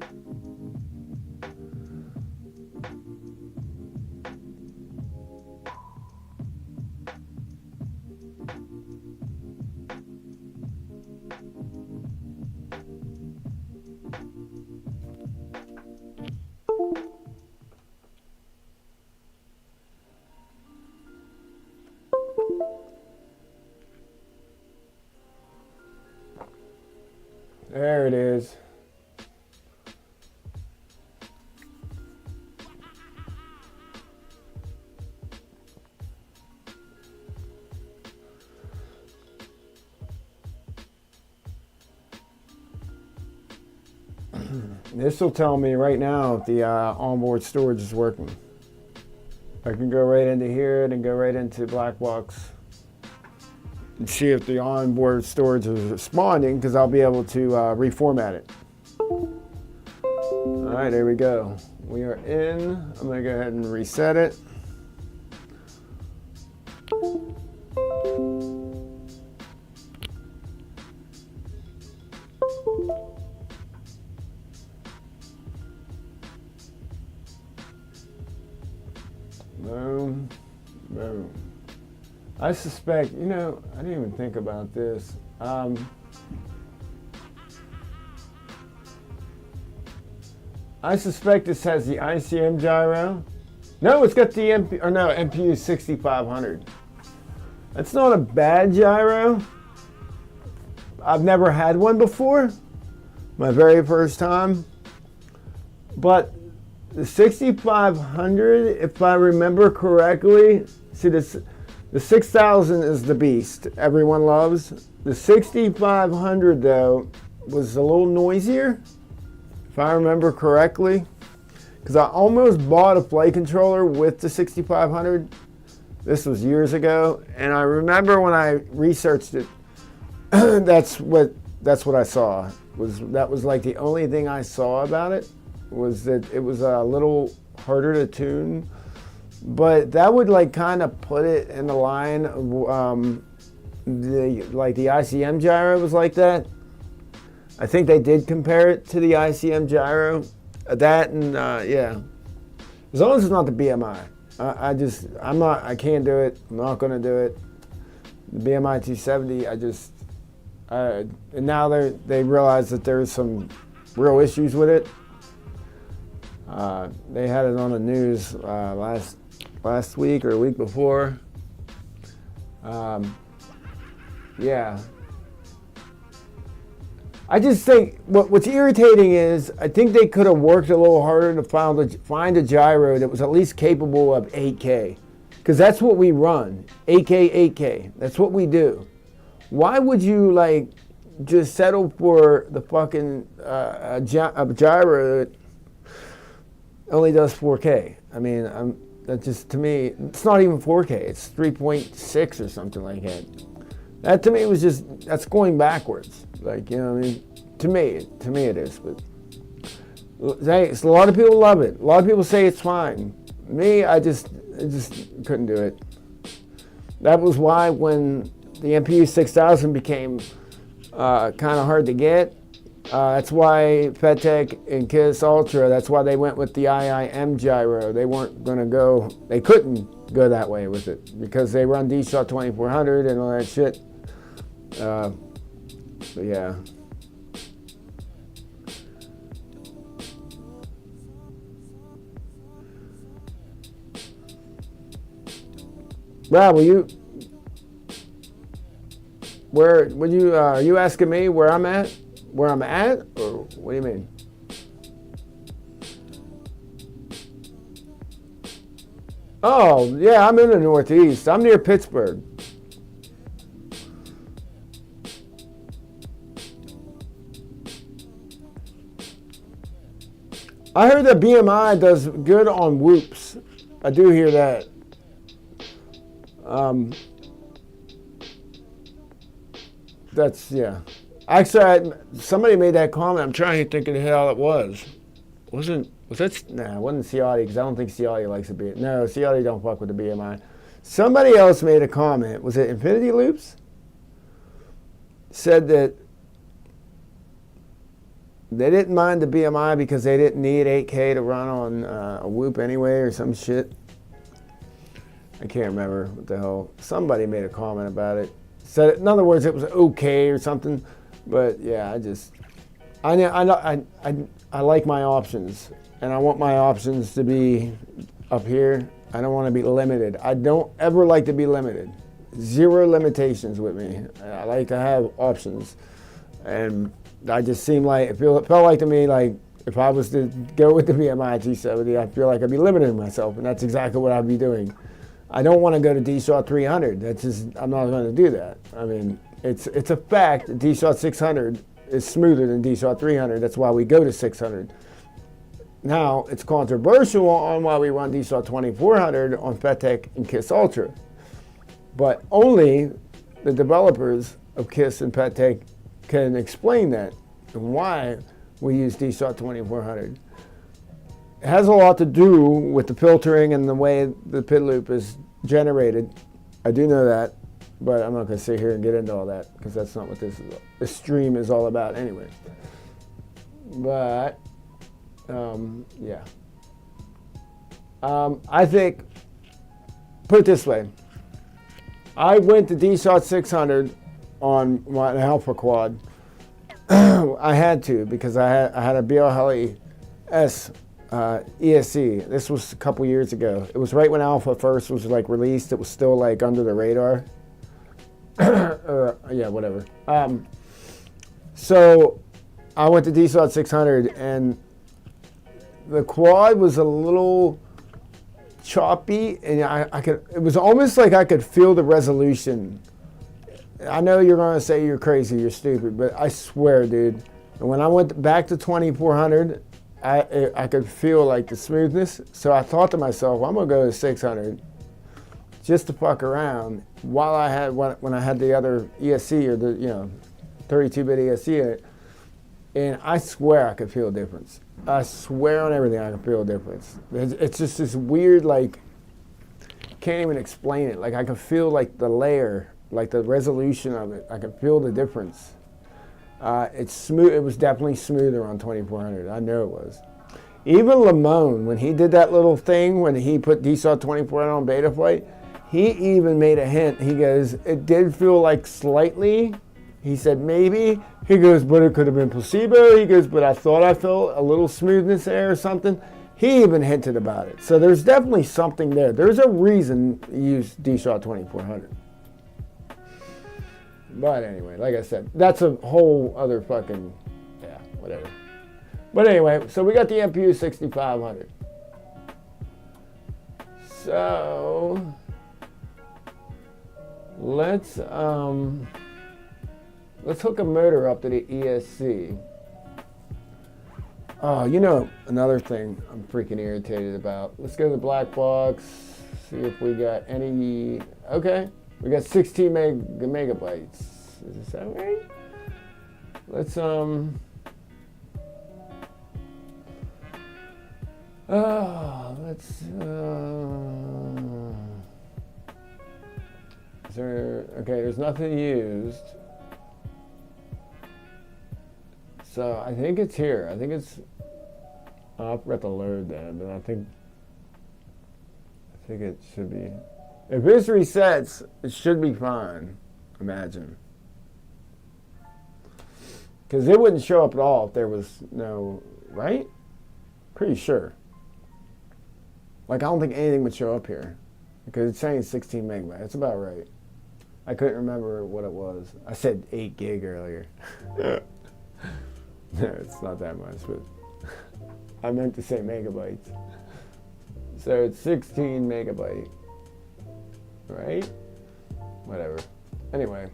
There it is. This will tell me right now if the onboard storage is working. I can go right into here and go right into Blackbox and see if the onboard storage is responding, because I'll be able to reformat it. All right, there we go. We are in. I'm gonna go ahead and reset it. Boom, boom. I suspect, I didn't even think about this. I suspect this has the ICM gyro. No, it's got the MPU 6500. That's not a bad gyro. I've never had one before. My very first time. But the 6500, if I remember correctly, see the 6000 is the beast everyone loves. The 6500 though was a little noisier, if I remember correctly, because I almost bought a flight controller with the 6500. This was years ago, and I remember when I researched it, that's what I saw. That was like the only thing I saw about it, was that it was a little harder to tune, but that would like kind of put it in the line of the ICM gyro was like that. I think they did compare it to the ICM gyro. That and yeah, as long as it's not the BMI. I can't do it. I'm not gonna do it. The BMI 270, and now they realize that there's some real issues with it. They had it on the news last week or a week before. Yeah. I just think what's irritating is I think they could have worked a little harder to find a gyro that was at least capable of 8K, because that's what we run, 8K. That's what we do. Why would you like just settle for the fucking a gyro that only does 4K? I mean, that just, to me, it's not even 4K. It's 3.6 or something like that. That to me was that's going backwards. Like, I mean, to me it is. But a lot of people love it. A lot of people say it's fine. Me, I just couldn't do it. That was why when the MPU 6000 became kind of hard to get, that's why FedTech and KISS Ultra, that's why they went with the IIM gyro. They couldn't go that way with it because they run D-Shot 2400 and all that shit. But yeah. Rob, are you asking me where I'm at? Where I'm at? Or what do you mean? Oh, yeah, I'm in the Northeast. I'm near Pittsburgh. I heard that BMI does good on whoops. I do hear that. Yeah. Actually, somebody made that comment. I'm trying to think of the hell it was. It wasn't Ciotti, because I don't think Ciotti likes the BMI. No, Ciotti don't fuck with the BMI. Somebody else made a comment. Was it Infinity Loops? Said that they didn't mind the BMI because they didn't need 8K to run on a Whoop anyway or some shit. I can't remember what the hell. Somebody made a comment about it. Said, in other words, it was okay or something. But yeah, I like my options, and I want my options to be up here. I don't want to be limited. I don't ever like to be limited. Zero limitations with me. I like to have options, and I just seem like it felt like to me like if I was to go with the BMI 270, I feel like I'd be limiting myself, and that's exactly what I'd be doing. I don't want to go to D-Shot 300. I'm not going to do that. I mean, it's a fact that D-Shot 600 is smoother than DSAW 300. That's why we go to 600. Now, it's controversial on why we run DSAW 2400 on FETTEC and KISS Ultra. But only the developers of KISS and FETTEC can explain that and why we use DSAW 2400. It has a lot to do with the filtering and the way the pit loop is generated. I do know that, but I'm not going to sit here and get into all that because that's not what this stream is all about anyway. But, yeah. I think, put it this way. I went to DSAW 600 on my Alpha Quad. I had to because I had a BLHeli S ESC. This was a couple years ago. It was right when Alpha first was like released. It was still like under the radar. Or, yeah, whatever. So I went to DSAW 600 and the quad was a little choppy, and I could. It was almost like I could feel the resolution. I know you're gonna say you're crazy, you're stupid, but I swear, dude. And when I went back to 2400, I could feel like the smoothness. So I thought to myself, well, I'm gonna go to 600 just to fuck around while I had when I had the other ESC or the 32-bit ESC, and I swear I could feel a difference. I swear on everything I can feel a difference. It's just this weird, like, can't even explain it. Like I can feel like the layer, like the resolution of it. I can feel the difference. It's smooth. It was definitely smoother on 2400. I know it was. Even Lamone, when he did that little thing, when he put DSAW 2400 on Betaflight, he even made a hint. He goes, it did feel like slightly. He said maybe. He goes, but it could have been placebo. He goes, but I thought I felt a little smoothness there or something. He even hinted about it. So there's definitely something there. There's a reason you use DSAW 2400. But anyway, like I said, that's a whole other fucking, yeah, whatever. But anyway, so we got the MPU 6500. So let's hook a motor up to the ESC. Oh, you know, another thing I'm freaking irritated about. Let's go to the black box, see if we got any. Okay, we got 16 megabytes. Is that right? Let's is there, okay, there's nothing used. So I think it's here. I think it's, I'll forgot to load that, but I think it should be. If this resets, it should be fine, imagine. Because it wouldn't show up at all if there was no, right? Pretty sure. Like, I don't think anything would show up here. Because it's saying 16 megabytes. That's about right. I couldn't remember what it was. I said 8 gig earlier. No, it's not that much, but I meant to say megabytes. So it's 16 megabyte. Right? Whatever. Anyway.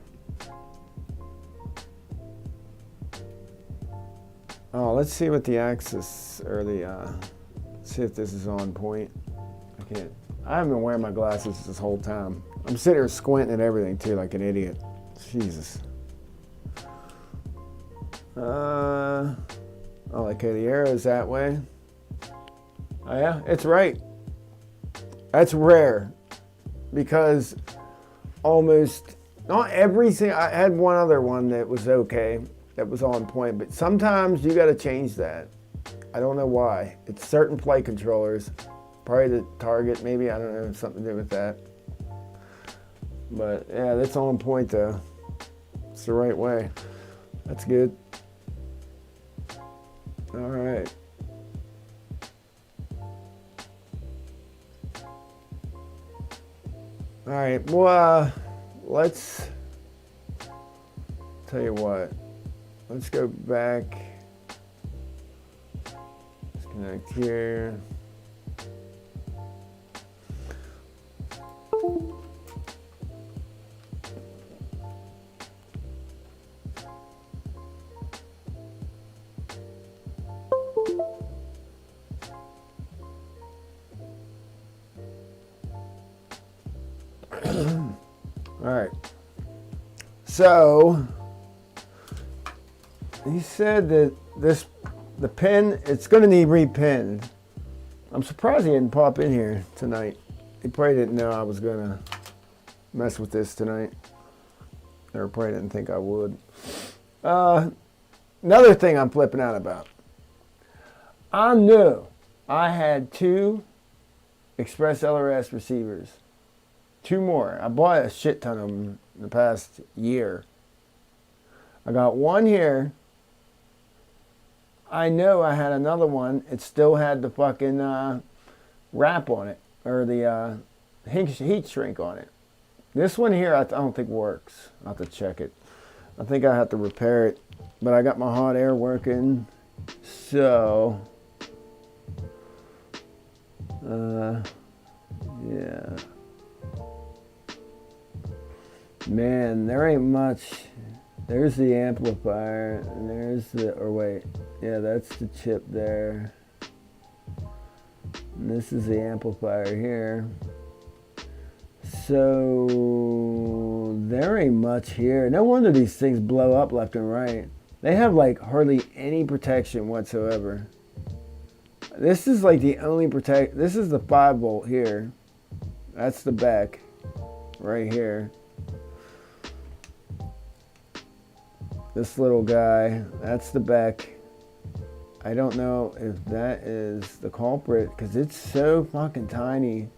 Oh, let's see what the axis, or the, see if this is on point. I haven't been wearing my glasses this whole time. I'm sitting here squinting at everything too, like an idiot. Jesus. Oh, okay, the arrow's that way. Oh yeah, it's right. That's rare, because almost, not everything, I had one other one that was okay, that was on point, but sometimes you gotta change that. I don't know why. It's certain flight controllers, probably the target, maybe, I don't know, something to do with that. But yeah, that's on point though. It's the right way. That's good. All right. All right, well, let's, tell you what, let's go back, let's connect here. Alright. So, he said that the pin, it's going to need repinned. I'm surprised he didn't pop in here tonight. He probably didn't know I was going to mess with this tonight. Or probably didn't think I would. Another thing I'm flipping out about. I knew I had 2 Express LRS receivers. 2 more. I bought a shit ton of them in the past year. I got one here. I know I had another one. It still had the fucking wrap on it. Or the heat shrink on it. This one here I don't think works. I'll have to check it. I think I have to repair it. But I got my hot air working. So... yeah. Man, there ain't much. There's the amplifier, and there's the, or wait, yeah, that's the chip there. And this is the amplifier here. So, there ain't much here. No wonder these things blow up left and right. They have like hardly any protection whatsoever. This is like the only this is the 5 volt here. That's the back right here. This little guy, that's the back. I don't know if that is the culprit because it's so fucking tiny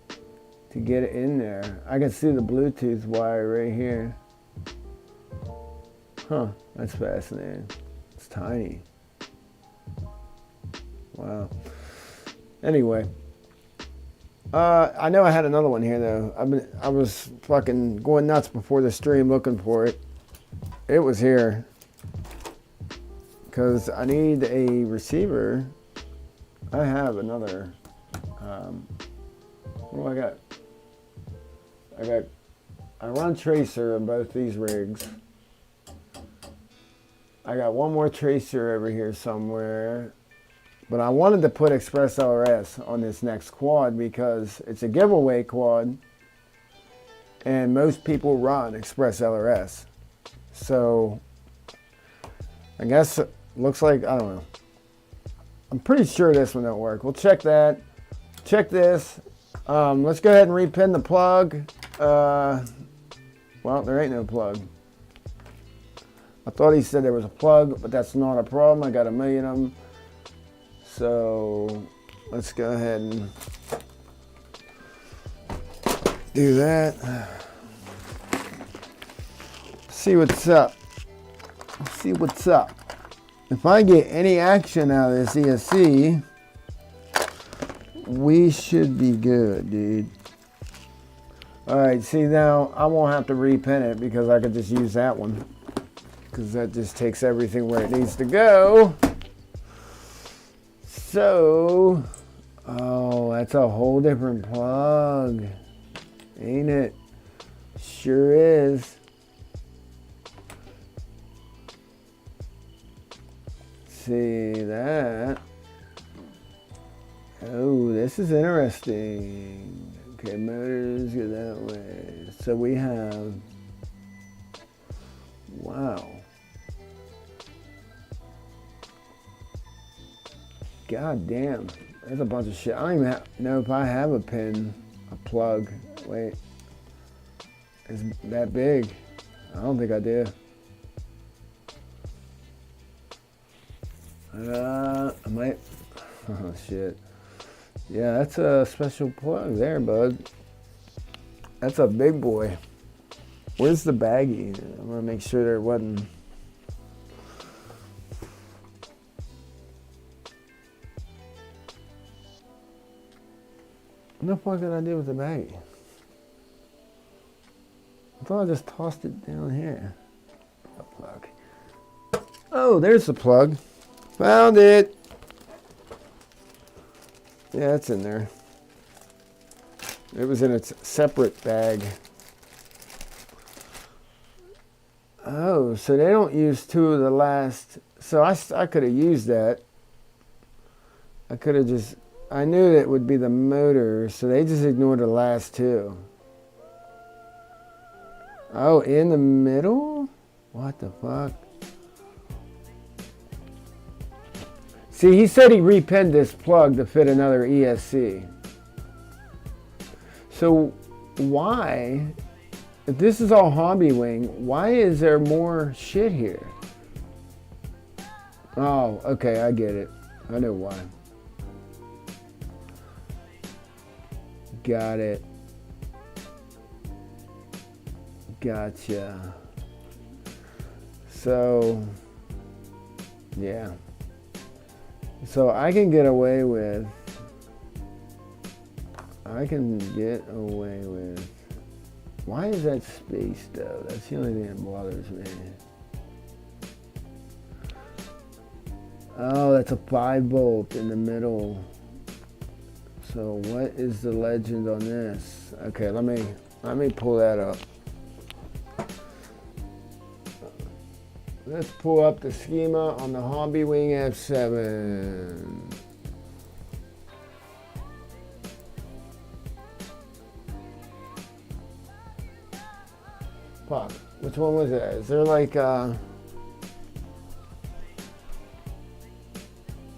to get it in there. I can see the Bluetooth wire right here. Huh, that's fascinating. It's tiny. Wow. Anyway, I know I had another one here though. I was fucking going nuts before the stream looking for it. It was here because I need a receiver. I have another. What do I got? I run tracer on both these rigs. I got one more tracer over here somewhere. But I wanted to put Express LRS on this next quad because it's a giveaway quad and most people run Express LRS. So I guess it looks like, I don't know. I'm pretty sure this one don't work. We'll check that. Check this. Let's go ahead and repin the plug. Well, there ain't no plug. I thought he said there was a plug, but that's not a problem. I got a million of them. So let's go ahead and do that. See what's up. See what's up. If I get any action out of this ESC, we should be good, dude. Alright, see now I won't have to repin it because I could just use that one. Because that just takes everything where it needs to go. So, oh, that's a whole different plug, ain't it? Sure is. See that? Oh, this is interesting. Okay, motors go that way. So we have, wow. God damn, there's a bunch of shit. I don't even know if I have a plug. Wait, is that big? I don't think I do. I might, oh shit. Yeah, that's a special plug there, bud. That's a big boy. Where's the baggie? I'm gonna make sure there wasn't. What the fuck did I do with the baggie? I thought I just tossed it down here. A plug. Oh, there's the plug. Found it. Yeah, it's in there. It was in its separate bag. Oh, so they don't use 2 of the last. So I could have used that. I could have just, I knew that it would be the motor, so they just ignored the last 2. Oh, in the middle? What the fuck? See, he said he repinned this plug to fit another ESC. So why, if this is all hobby wing, why is there more shit here? Oh, okay, I get it. I know why. Got it. Gotcha. So, yeah. So I can get away with, why is that spaced though? That's the only thing that bothers me. Oh, that's a 5-volt in the middle. So what is the legend on this? Okay, let me pull that up. Let's pull up the schema on the Hobby Wing F7. Fuck, which one was that? Is there like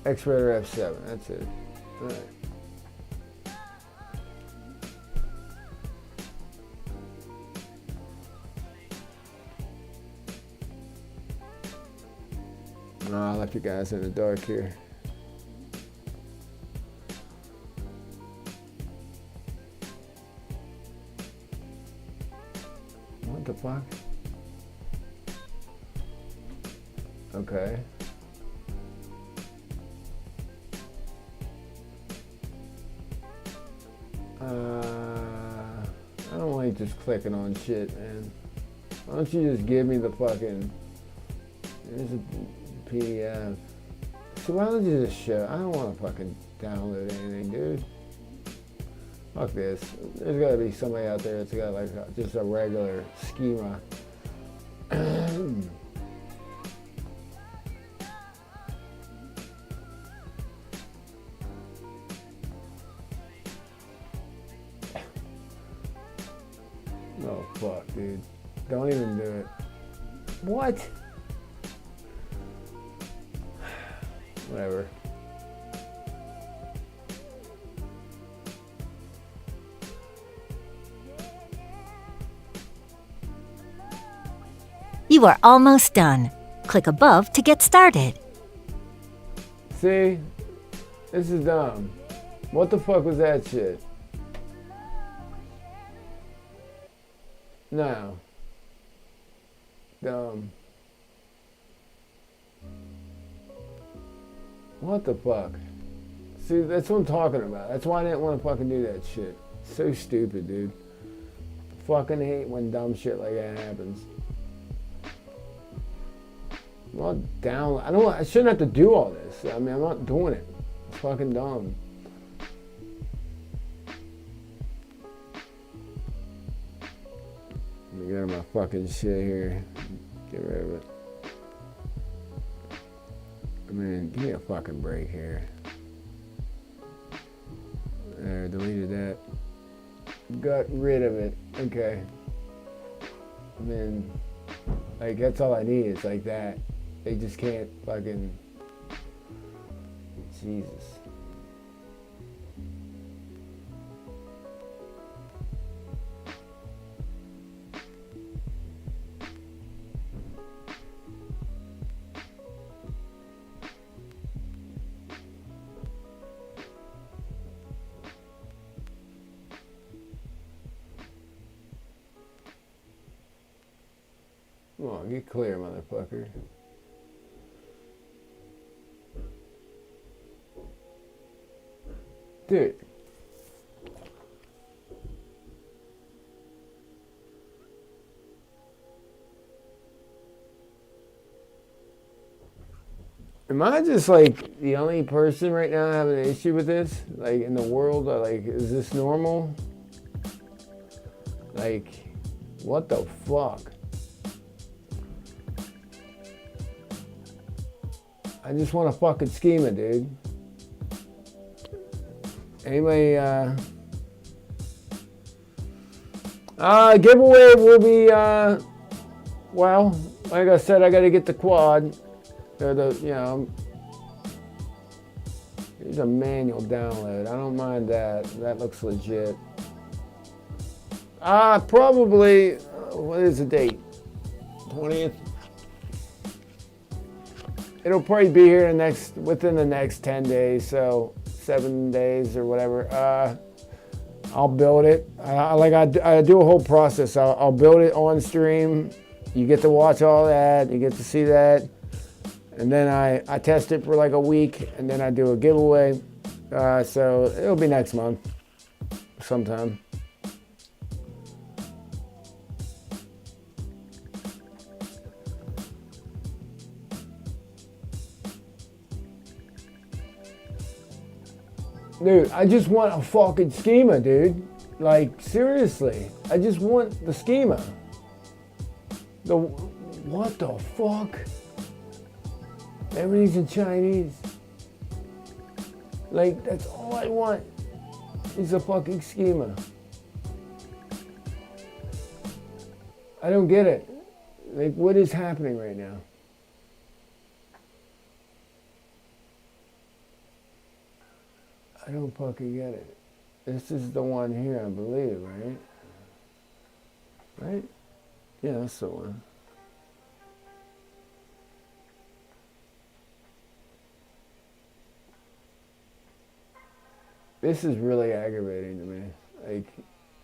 X-Raider F7, that's it. All right. No, I left you guys in the dark here. What the fuck? Okay. I don't like just clicking on shit, man. Why don't you just give me the fucking, there's a PDF. So why don't you just show? I don't want to fucking download anything, dude. Fuck this. There's got to be somebody out there that's got like just a regular schema. Oh fuck, dude. Don't even do it. What? Whatever. You are almost done. Click above to get started. See? This is dumb. What the fuck was that shit? No. Dumb. What the fuck? See, that's what I'm talking about. That's why I didn't want to fucking do that shit. So stupid, dude. Fucking hate when dumb shit like that happens. I'm not down. I shouldn't have to do all this. I mean, I'm not doing it. It's fucking dumb. Let me get rid of my fucking shit here. Get rid of it. I mean, give me a fucking break here. There, deleted that. Got rid of it. Okay. I mean, like, that's all I need is like that. They just can't fucking... Jesus. Come on, get clear, motherfucker. Dude. Am I just like the only person right now having an issue with this? Like in the world, like, is this normal? Like, what the fuck? I just want a fucking schema, dude. Anybody, Giveaway will be, well, like I said, I got to get the quad. Or here's a manual download. I don't mind that. That looks legit. Probably, what is the date? 20th? It'll probably be here within the next 10 days, so 7 days or whatever. I'll build it. I do a whole process. I'll build it on stream. You get to watch all that. You get to see that. And then I test it for like a week, and then I do a giveaway. So it'll be next month sometime. Dude, I just want a fucking schema, dude. Like, seriously. I just want the schema. What the fuck? Everything's in Chinese. Like, that's all I want is a fucking schema. I don't get it. Like, what is happening right now? I don't fucking get it. This is the one here, I believe, right? Right? Yeah, that's the one. This is really aggravating to me. Like,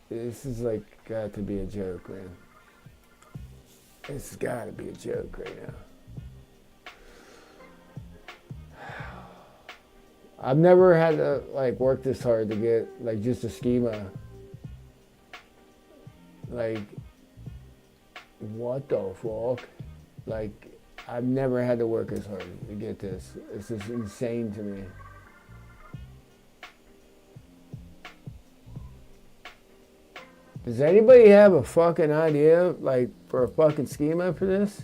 this is like got to be a joke, man. It's got to be a joke right now. I've never had to like work this hard to get like just a schema. Like, what the fuck? Like, I've never had to work as hard to get this. This is insane to me. Does anybody have a fucking idea, like, for a fucking schema for this?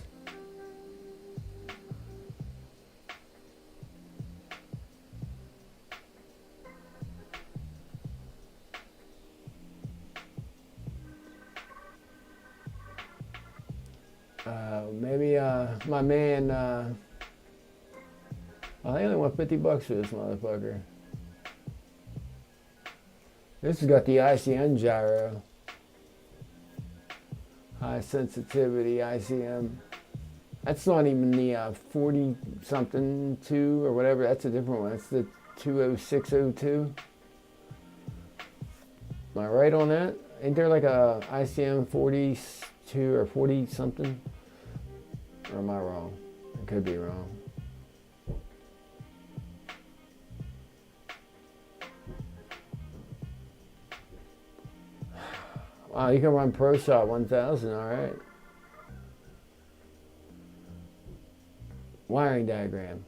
Maybe my man, I only want $50 for this motherfucker. This has got the ICM gyro. High sensitivity ICM. That's not even the 40 something 2 or whatever. That's a different one. That's the 20602. Am I right on that? Ain't there like a ICM 42 or 40 something? Or am I wrong? I could be wrong. Wow, you can run ProShot 1000, all right. Wiring diagram.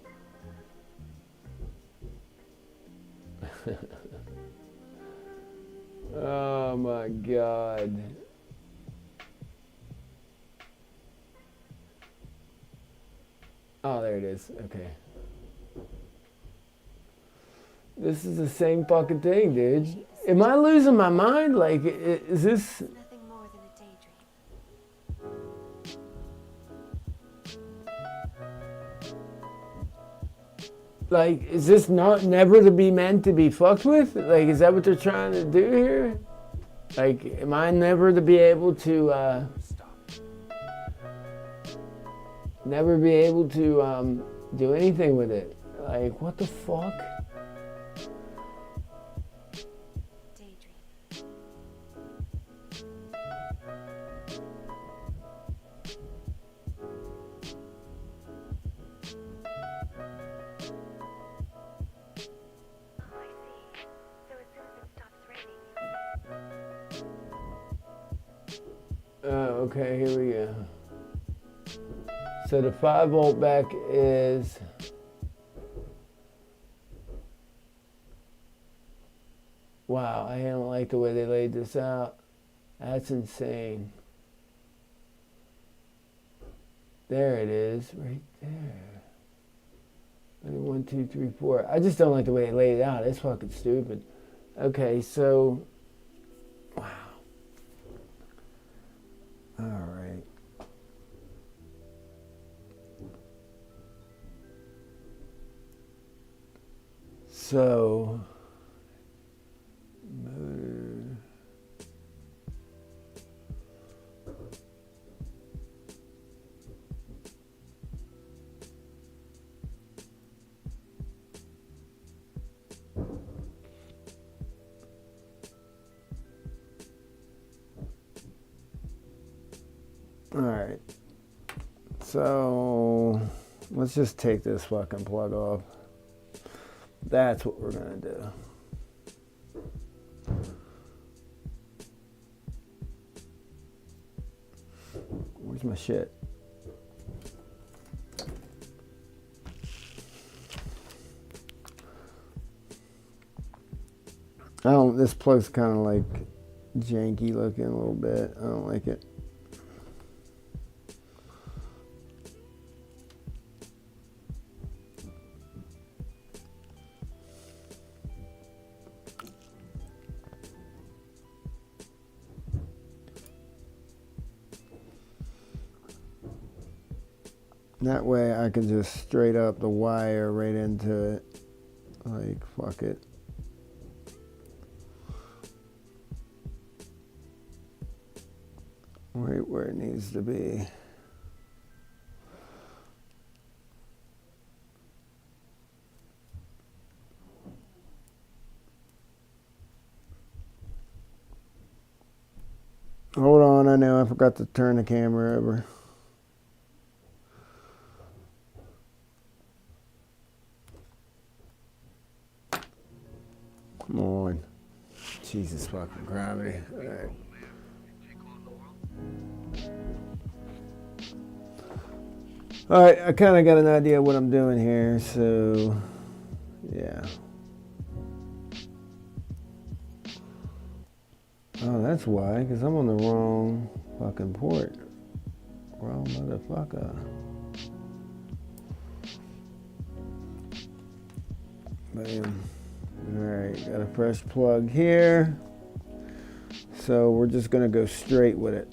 Oh my God. Oh, there it is. Okay. This is the same fucking thing, dude. Am I losing my mind? Like, is this... Nothing more than a daydream. Like, is this not never to be meant to be fucked with? Like, is that what they're trying to do here? Like, am I never to be able to, never be able to, do anything with it? Like, what the fuck? Daydream. Oh, I see. So as soon as it stops raining. Okay, here we go. So the 5-volt back is... Wow, I don't like the way they laid this out. That's insane. There it is, right there. 1, 2, 3, 4. I just don't like the way they laid it out. It's fucking stupid. Okay, so... Wow. So, motor. All right. So, let's just take this fucking plug off. That's what we're gonna do. Where's my shit? This plug's kind of like janky looking a little bit. I don't like it. That way I can just straight up the wire right into it. Like, fuck it. Right where it needs to be. Hold on, I know I forgot to turn the camera over. Come on. Jesus fucking gravity. All right. All right, I kind of got an idea what I'm doing here, so yeah. Oh, that's why, because I'm on the wrong fucking port. Wrong motherfucker. Bam. Alright, got a fresh plug here. So we're just going to go straight with it.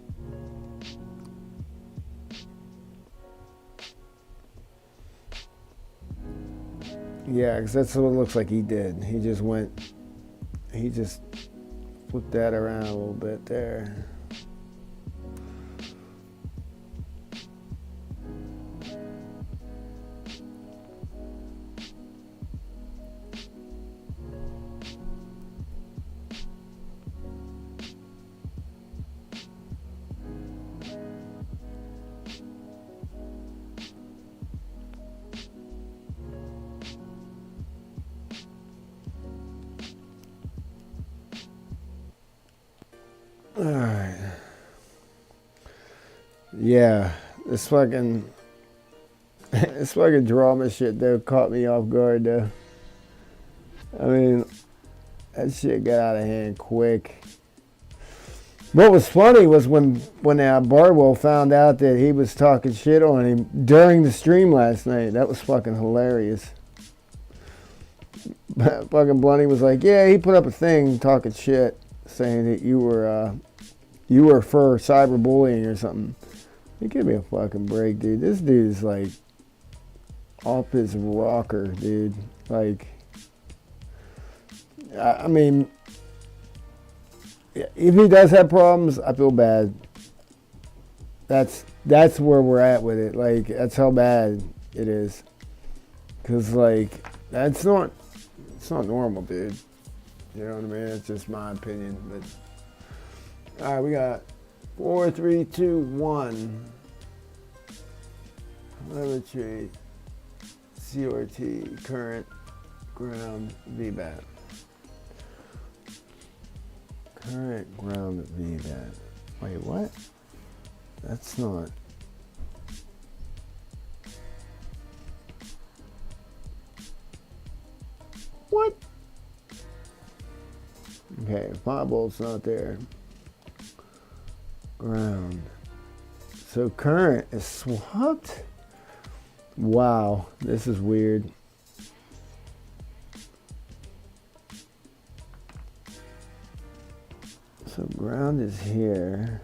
Yeah, because that's what it looks like he did. He just flipped that around a little bit there. All right. Yeah, this fucking drama shit though caught me off guard though. I mean, that shit got out of hand quick. What was funny was when Bardwell found out that he was talking shit on him during the stream last night. That was fucking hilarious. Fucking Blunty was like, yeah, he put up a thing talking shit, saying that you were for cyberbullying or something. You give me a fucking break, dude. This dude is like off his rocker, dude. Like, I mean, if he does have problems, I feel bad. That's where we're at with it. Like, that's how bad it is. Cause like, it's not normal, dude. You know what I mean? It's just my opinion, but. All right, we got 4, 3, 2, 1. Telemetry, CRT, current, ground, VBAT. Current, ground, VBAT. Wait, what? That's not. What? Okay, 5 volts not there. Ground. So current is swapped? Wow, this is weird. So ground is here.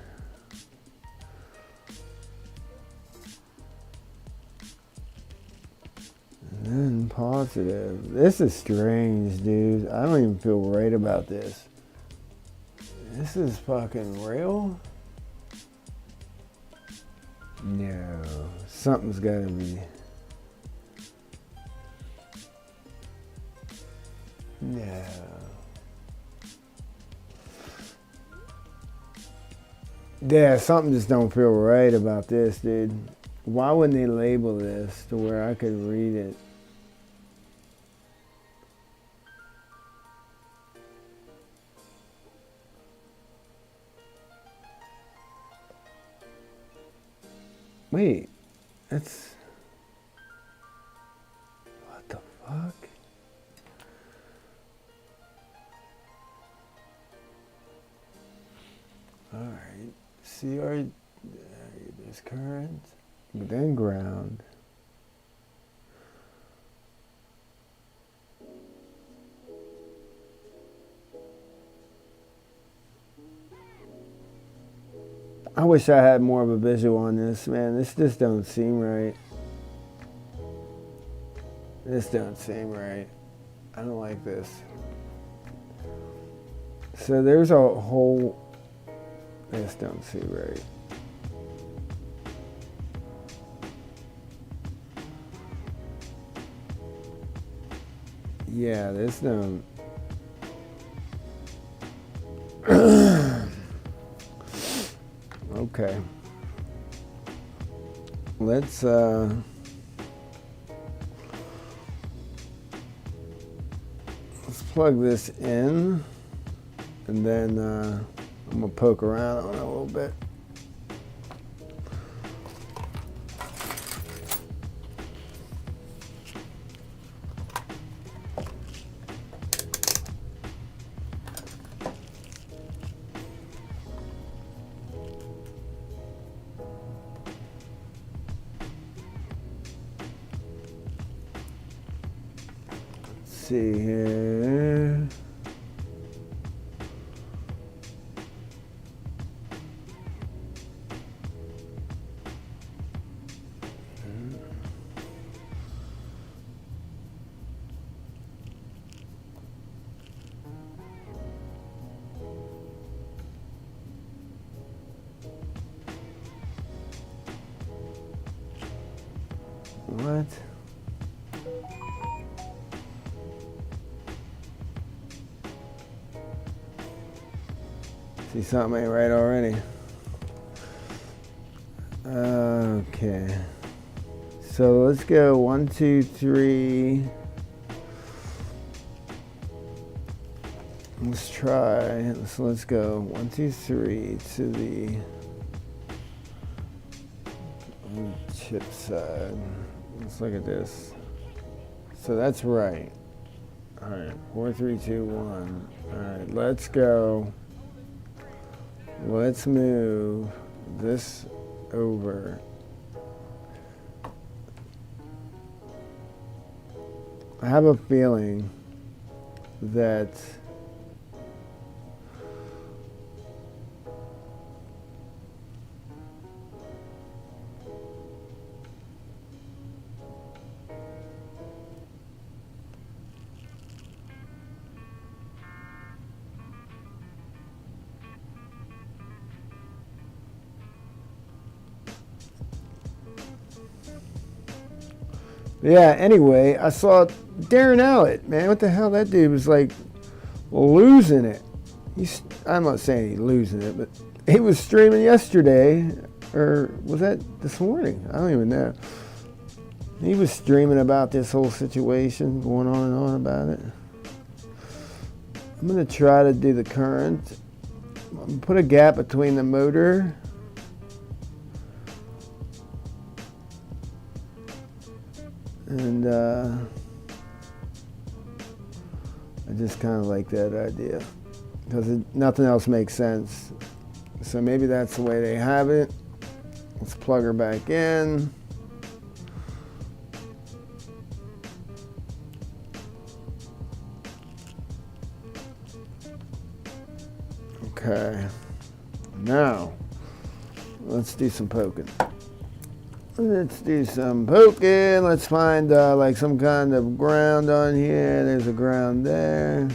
And then positive. This is strange, dude. I don't even feel right about this. This is fucking real? No. Something's gotta be. No. Yeah, something just don't feel right about this, dude. Why wouldn't they label this to where I could read it? Wait, that's... What the fuck? Alright, CR, there's current, but then ground. I wish I had more of a visual on this, man. This just don't seem right. This don't seem right. I don't like this. So there's a whole... This don't seem right. Yeah, this don't... Okay. Let's plug this in, and then I'm gonna poke around on it a little bit. See here. What? See, something ain't right already. Okay. So let's go 1, 2, 3. Let's try. So let's go 1, 2, 3 to the chip side. Let's look at this. So that's right. All right, 4, 3, 2, 1. All right, let's go. Let's move this over. I have a feeling that yeah, anyway, I saw Darren Allett, man. What the hell? That dude was like losing it. I'm not saying he's losing it, but he was streaming yesterday, or was that this morning? I don't even know. He was streaming about this whole situation, going on and on about it. I'm going to try to do the current. I'm going to put a gap between the motor and I just kind of like that idea because nothing else makes sense. So maybe that's the way they have it. Let's plug her back in. Okay. Now, let's do some poking. Let's do some poking. Let's find like some kind of ground on here. There's a ground there.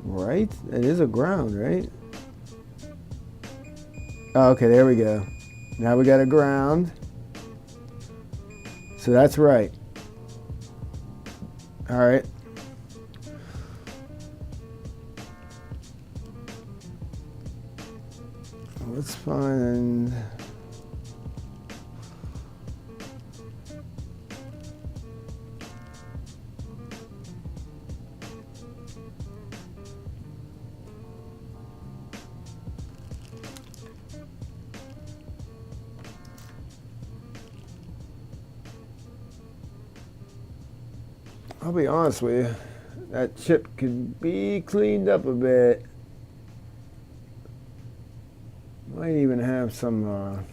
Right? It is a ground, right? Oh, okay, there we go. Now we got a ground. So that's right. All right. Let's find. I'll be honest with you, that chip could be cleaned up a bit. Might even have some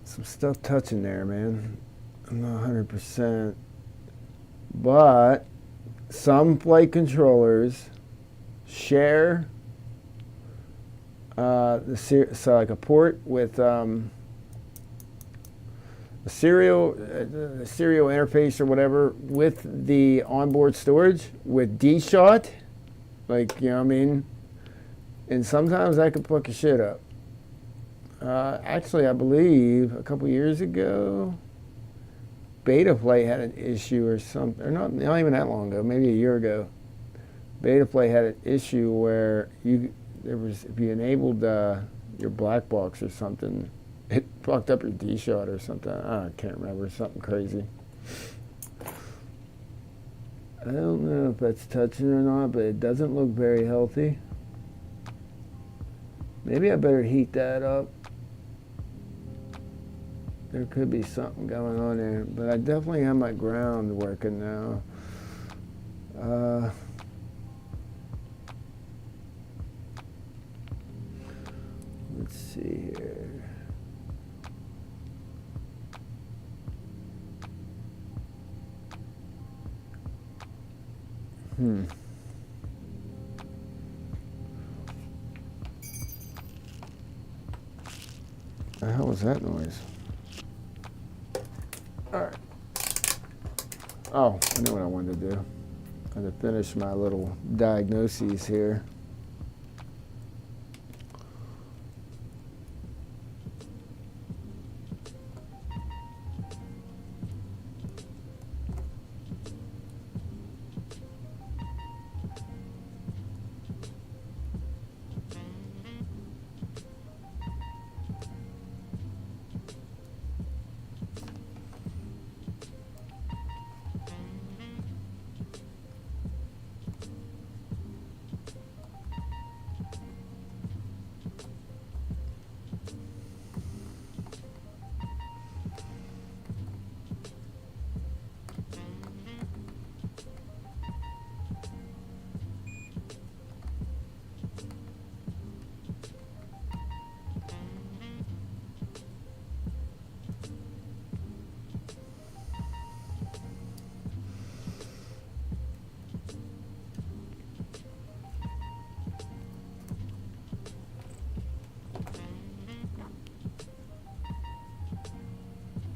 stuff touching there, man. I'm not 100%, but some flight controllers share so like a port with a serial interface or whatever with the onboard storage with D-Shot, like, you know what I mean? And sometimes that could fuck your shit up. Actually, I believe a couple years ago, Betaflight had an issue or something, or not even that long ago, maybe a year ago. Betaflight had an issue where if you enabled your black box or something, it fucked up your D-Shot or something. I can't remember, something crazy. I don't know if that's touching or not, but it doesn't look very healthy. Maybe I better heat that up. There could be something going on there, but I definitely have my ground working now. Let's see here. The hell was that noise? Alright. Oh, I know what I wanted to do. I had to finish my little diagnoses here.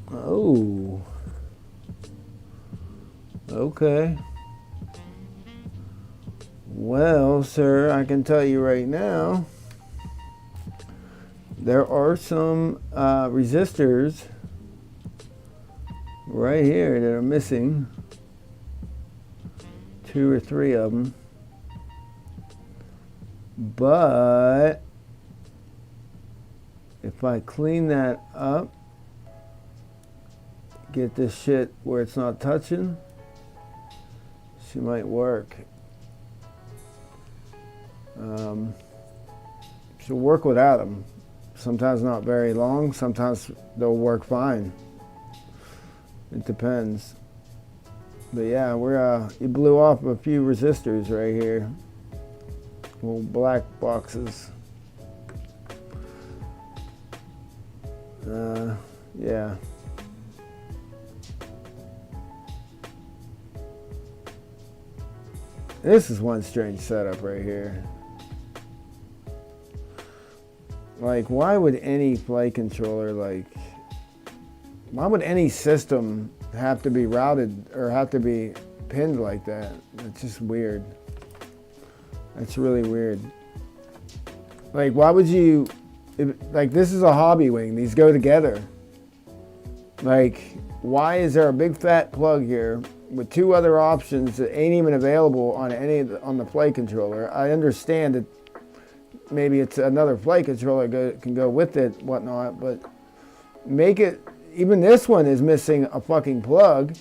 Oh. Okay. Well, sir, I can tell you right now, there are some resistors right here that are missing. 2 or 3 of them. But if I clean that up, get this shit where it's not touching, she might work. She'll work without them. Sometimes not very long, sometimes they'll work fine. It depends. But yeah, you blew off a few resistors right here. Little black boxes. Yeah. This is one strange setup right here. Like, why would any flight controller, like, why would any system have to be routed or have to be pinned like that? It's just weird. That's really weird. Like, why would you, like, this is a hobby wing. These go together. Like, why is there a big fat plug here with two other options that ain't even available on on the flight controller? I understand that maybe it's another flight controller can go with it, whatnot, but make it, even this one is missing a fucking plug,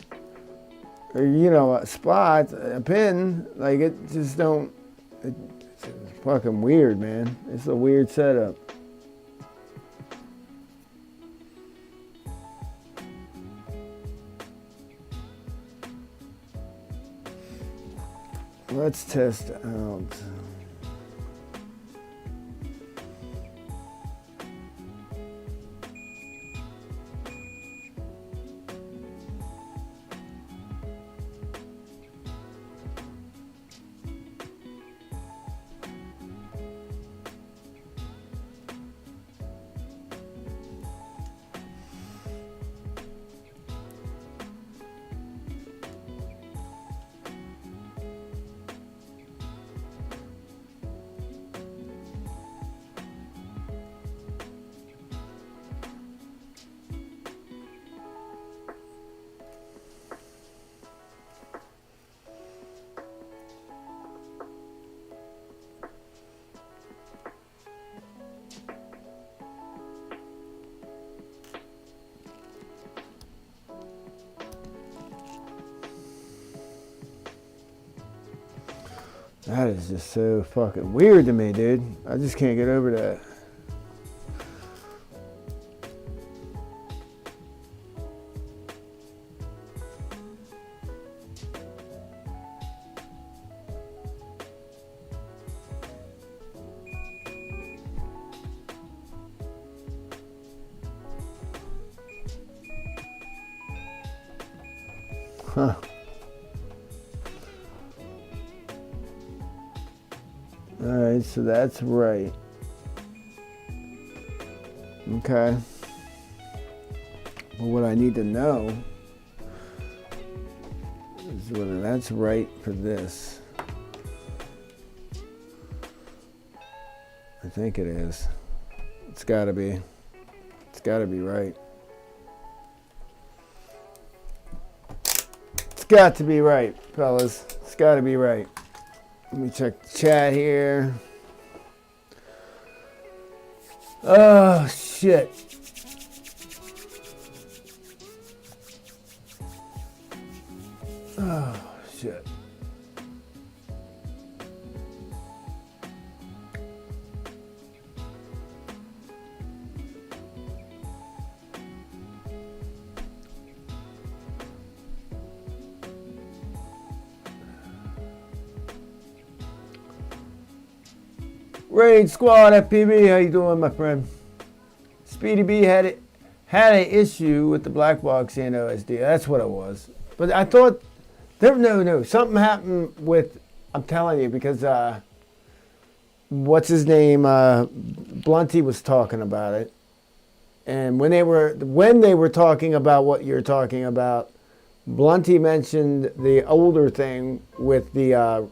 or, you know, a spot, a pin. Like, it just don't, it's fucking weird, man. It's a weird setup. Let's test out. That is just so fucking weird to me, dude. I just can't get over that. Huh. Alright, so that's right. Okay. Well, what I need to know is whether that's right for this. I think it is. It's gotta be. It's gotta be right. It's got to be right, fellas. It's gotta be right. Let me check the chat here. Oh, shit. Oh, shit. Raid Squad FPV, how you doing, my friend? Speedy B had an issue with the black box and OSD. That's what it was. But I thought something happened with. I'm telling you, because what's his name? Blunty was talking about it, and when they were talking about what you're talking about, Blunty mentioned the older thing with the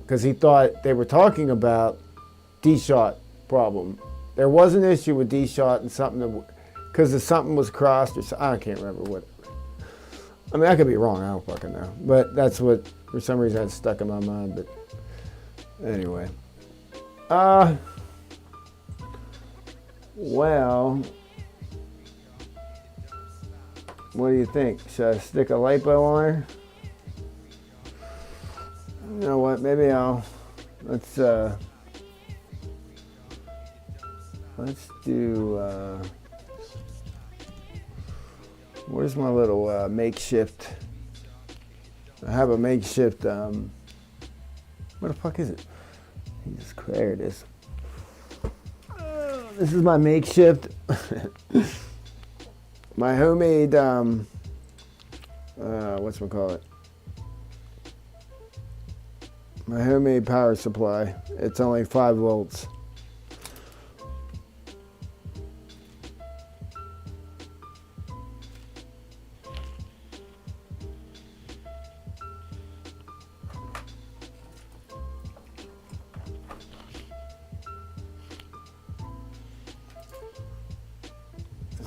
because he thought they were talking about D-shot problem. There was an issue with D-shot and something because something was crossed or something. I can't remember what. I mean, I could be wrong. I don't fucking know. But that's what, for some reason, that's stuck in my mind. But anyway, well, what do you think? Should I stick a lipo on her? You know what? Maybe let's do, where's my little makeshift? I have a makeshift, where the fuck is it? There it is. This is my makeshift, my homemade, whatchamacallit? My homemade power supply. It's only 5 volts.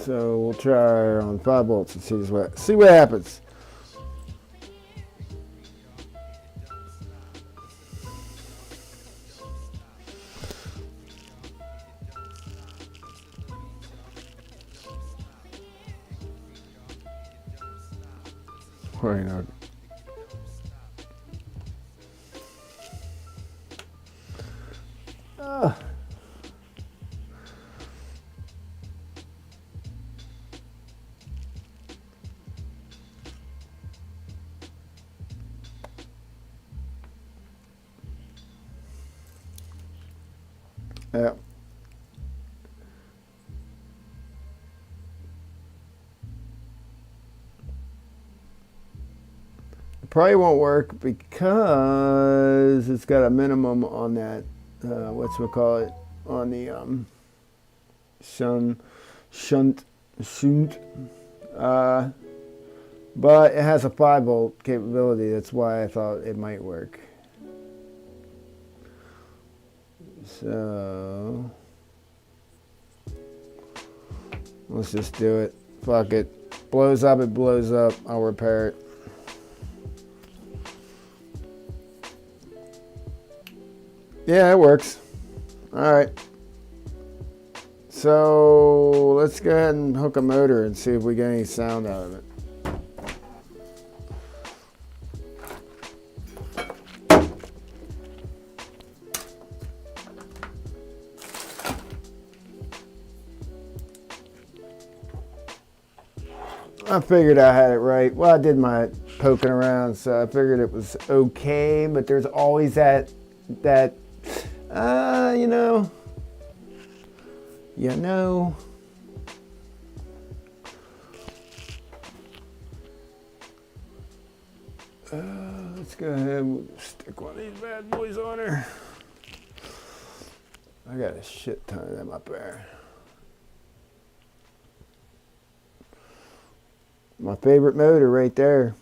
So we'll try on 5 volts and see what happens. Wait, no. Yeah. It probably won't work because it's got a minimum on that, whatchamacallit, on the shunt. But it has a 5 volt capability. That's why I thought it might work. So let's just do it. Fuck it. Blows up, it blows up. I'll repair it. Yeah, it works. All right. So let's go ahead and hook a motor and see if we get any sound out of it. I figured I had it right. Well, I did my poking around, so I figured it was okay, but there's always that you know. Let's go ahead and stick one of these bad boys on her. I got a shit ton of them up there. My favorite motor right there.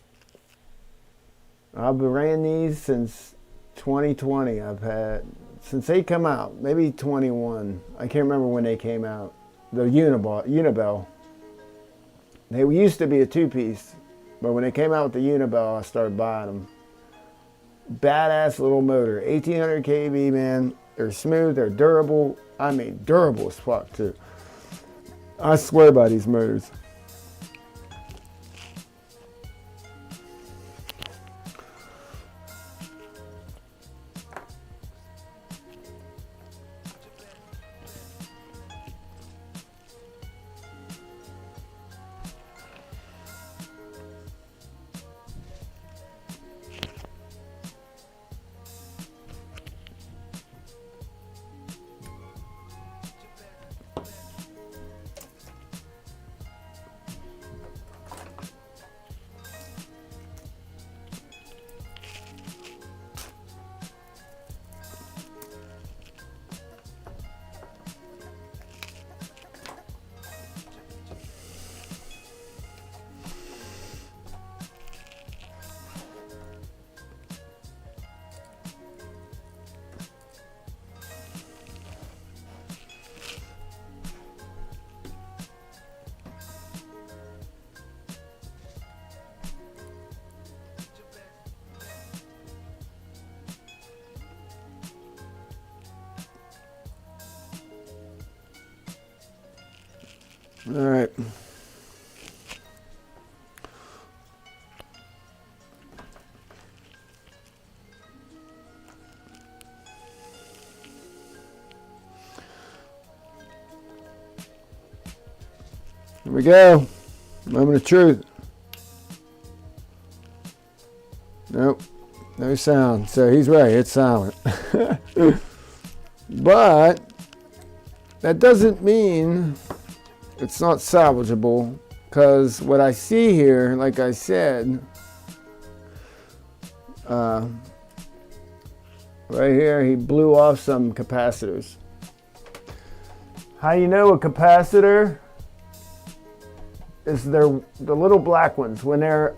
I've ran these since 2020. Since they come out, maybe 21. I can't remember when they came out. The Unibel. They used to be a 2-piece, but when they came out with the Unibel, I started buying them. Badass little motor, 1800 kV, man. They're smooth, they're durable. I mean, durable as fuck too. I swear by these motors. All right. Here we go. Moment of truth. Nope. No sound. So he's right. It's silent. But that doesn't mean it's not salvageable, because what I see here, like I said, right here, he blew off some capacitors. How you know a capacitor is the little black ones. When they're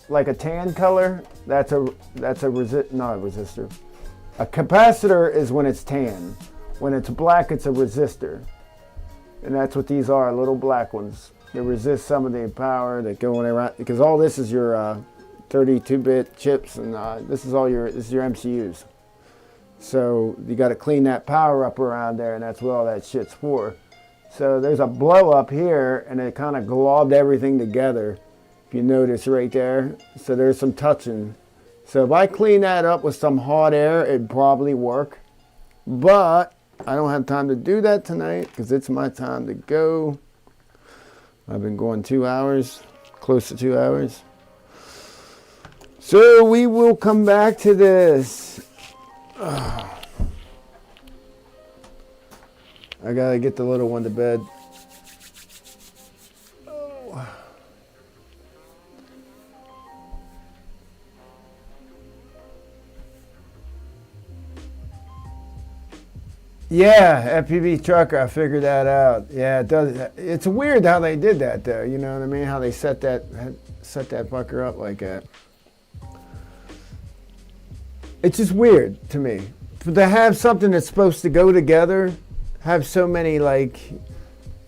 like a tan color, not a resistor. A capacitor is when it's tan. When it's black, it's a resistor. And that's what these are, little black ones. They resist some of the power that go around, because all this is your 32-bit chips, and this is your MCUs. So you got to clean that power up around there, and that's what all that shit's for. So there's a blow up here, and it kind of globbed everything together. If you notice right there, so there's some touching. So if I clean that up with some hot air, it'd probably work. But I don't have time to do that tonight because it's my time to go. I've been going 2 hours, close to 2 hours. So we will come back to this. I gotta get the little one to bed. Oh. Yeah, FPV trucker, I figured that out. Yeah, it does. It's weird how they did that, though. You know what I mean? How they set that fucker up like that. It's just weird to me. To have something that's supposed to go together, have so many like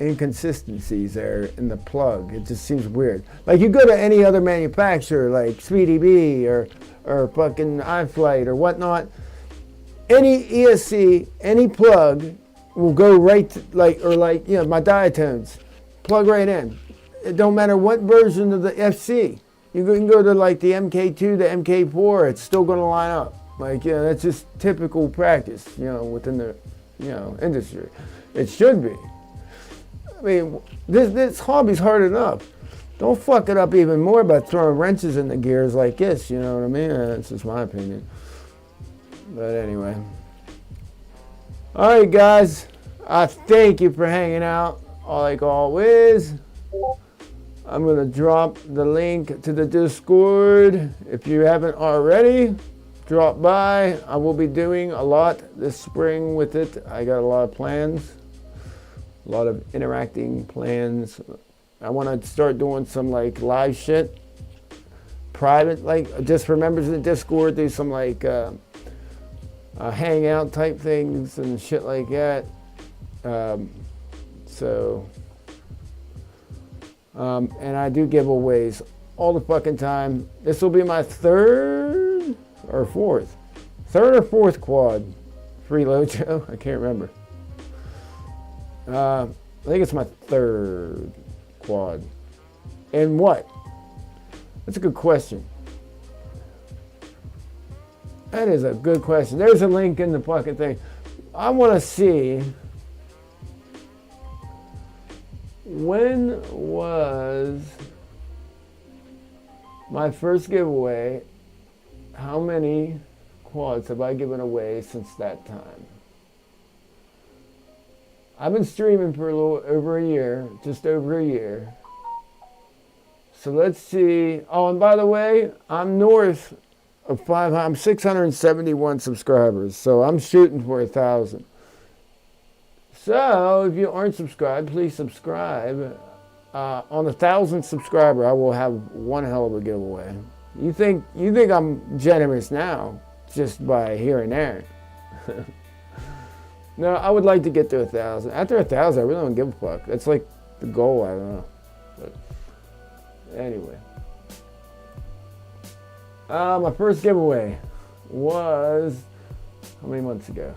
inconsistencies there in the plug. It just seems weird. Like you go to any other manufacturer, like Speedy B or fucking iFlight or whatnot. Any ESC, any plug will go right to, like my diatones, plug right in. It don't matter what version of the FC. You can go to like the MK2, the MK4, it's still going to line up. Like, that's just typical practice, within the, industry. It should be. I mean, this hobby's hard enough. Don't fuck it up even more by throwing wrenches in the gears like this, you know what I mean? That's just my opinion. But anyway. All right, guys. I thank you for hanging out, like always. I'm going to drop the link to the Discord. If you haven't already, drop by. I will be doing a lot this spring with it. I got a lot of plans. A lot of interacting plans. I want to start doing some like live shit. Private, like just for members of the Discord, do some like hangout type things and shit like that. And I do giveaways all the fucking time. This will be my third or fourth quad free Lojo. I can't remember. I think it's my third quad. And what? That's a good question. That is a good question. There's a link in the fucking thing. I want to see, when was my first giveaway? How many quads have I given away since that time? I've been streaming for a little over a year, just over a year. So let's see. Oh, and by the way, I'm north of 500. I'm 671 subscribers, so I'm shooting for 1,000. So if you aren't subscribed, please subscribe. On 1,000 subscriber, I will have one hell of a giveaway. You think I'm generous now, just by here and there. No, I would like to get to 1,000. After 1,000, I really don't give a fuck. That's like the goal. I don't know. But anyway, my first giveaway was how many months ago?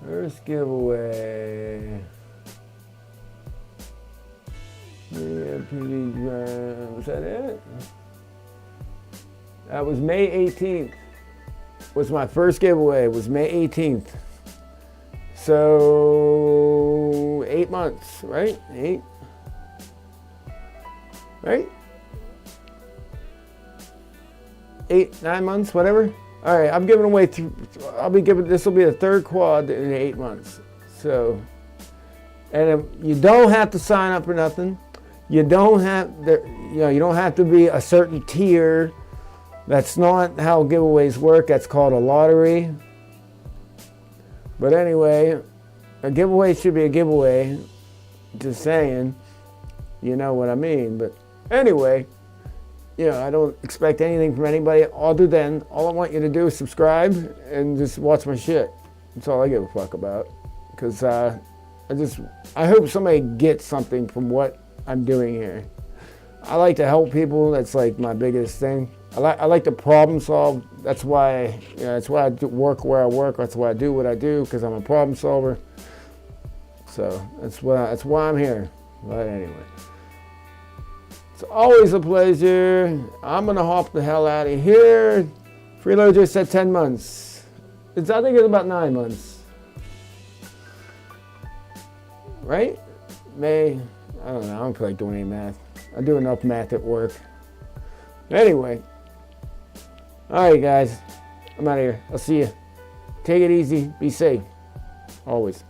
First giveaway. Yeah, was that it? That was May 18th. Was my first giveaway. It was May 18th. So 8 months, right? 8. Right? 8, 9 months, whatever. All right, I'm giving away. This will be the third quad in 8 months. So, and you don't have to sign up for nothing. You don't have you don't have to be a certain tier. That's not how giveaways work. That's called a lottery. But anyway, a giveaway should be a giveaway. Just saying, you know what I mean. But anyway, I don't expect anything from anybody other than all I want you to do is subscribe and just watch my shit. That's all I give a fuck about. Because I hope somebody gets something from what I'm doing here. I like to help people. That's like my biggest thing. I like to problem solve. That's why I work where I work. That's why I do what I do, because I'm a problem solver. So that's why I'm here. But anyway, it's always a pleasure. I'm gonna hop the hell out of here. Freelo just said 10 months. I think it's about 9 months. Right? May. I don't know. I don't feel like doing any math. I do enough math at work. Anyway. Alright, guys. I'm out of here. I'll see you. Take it easy. Be safe. Always.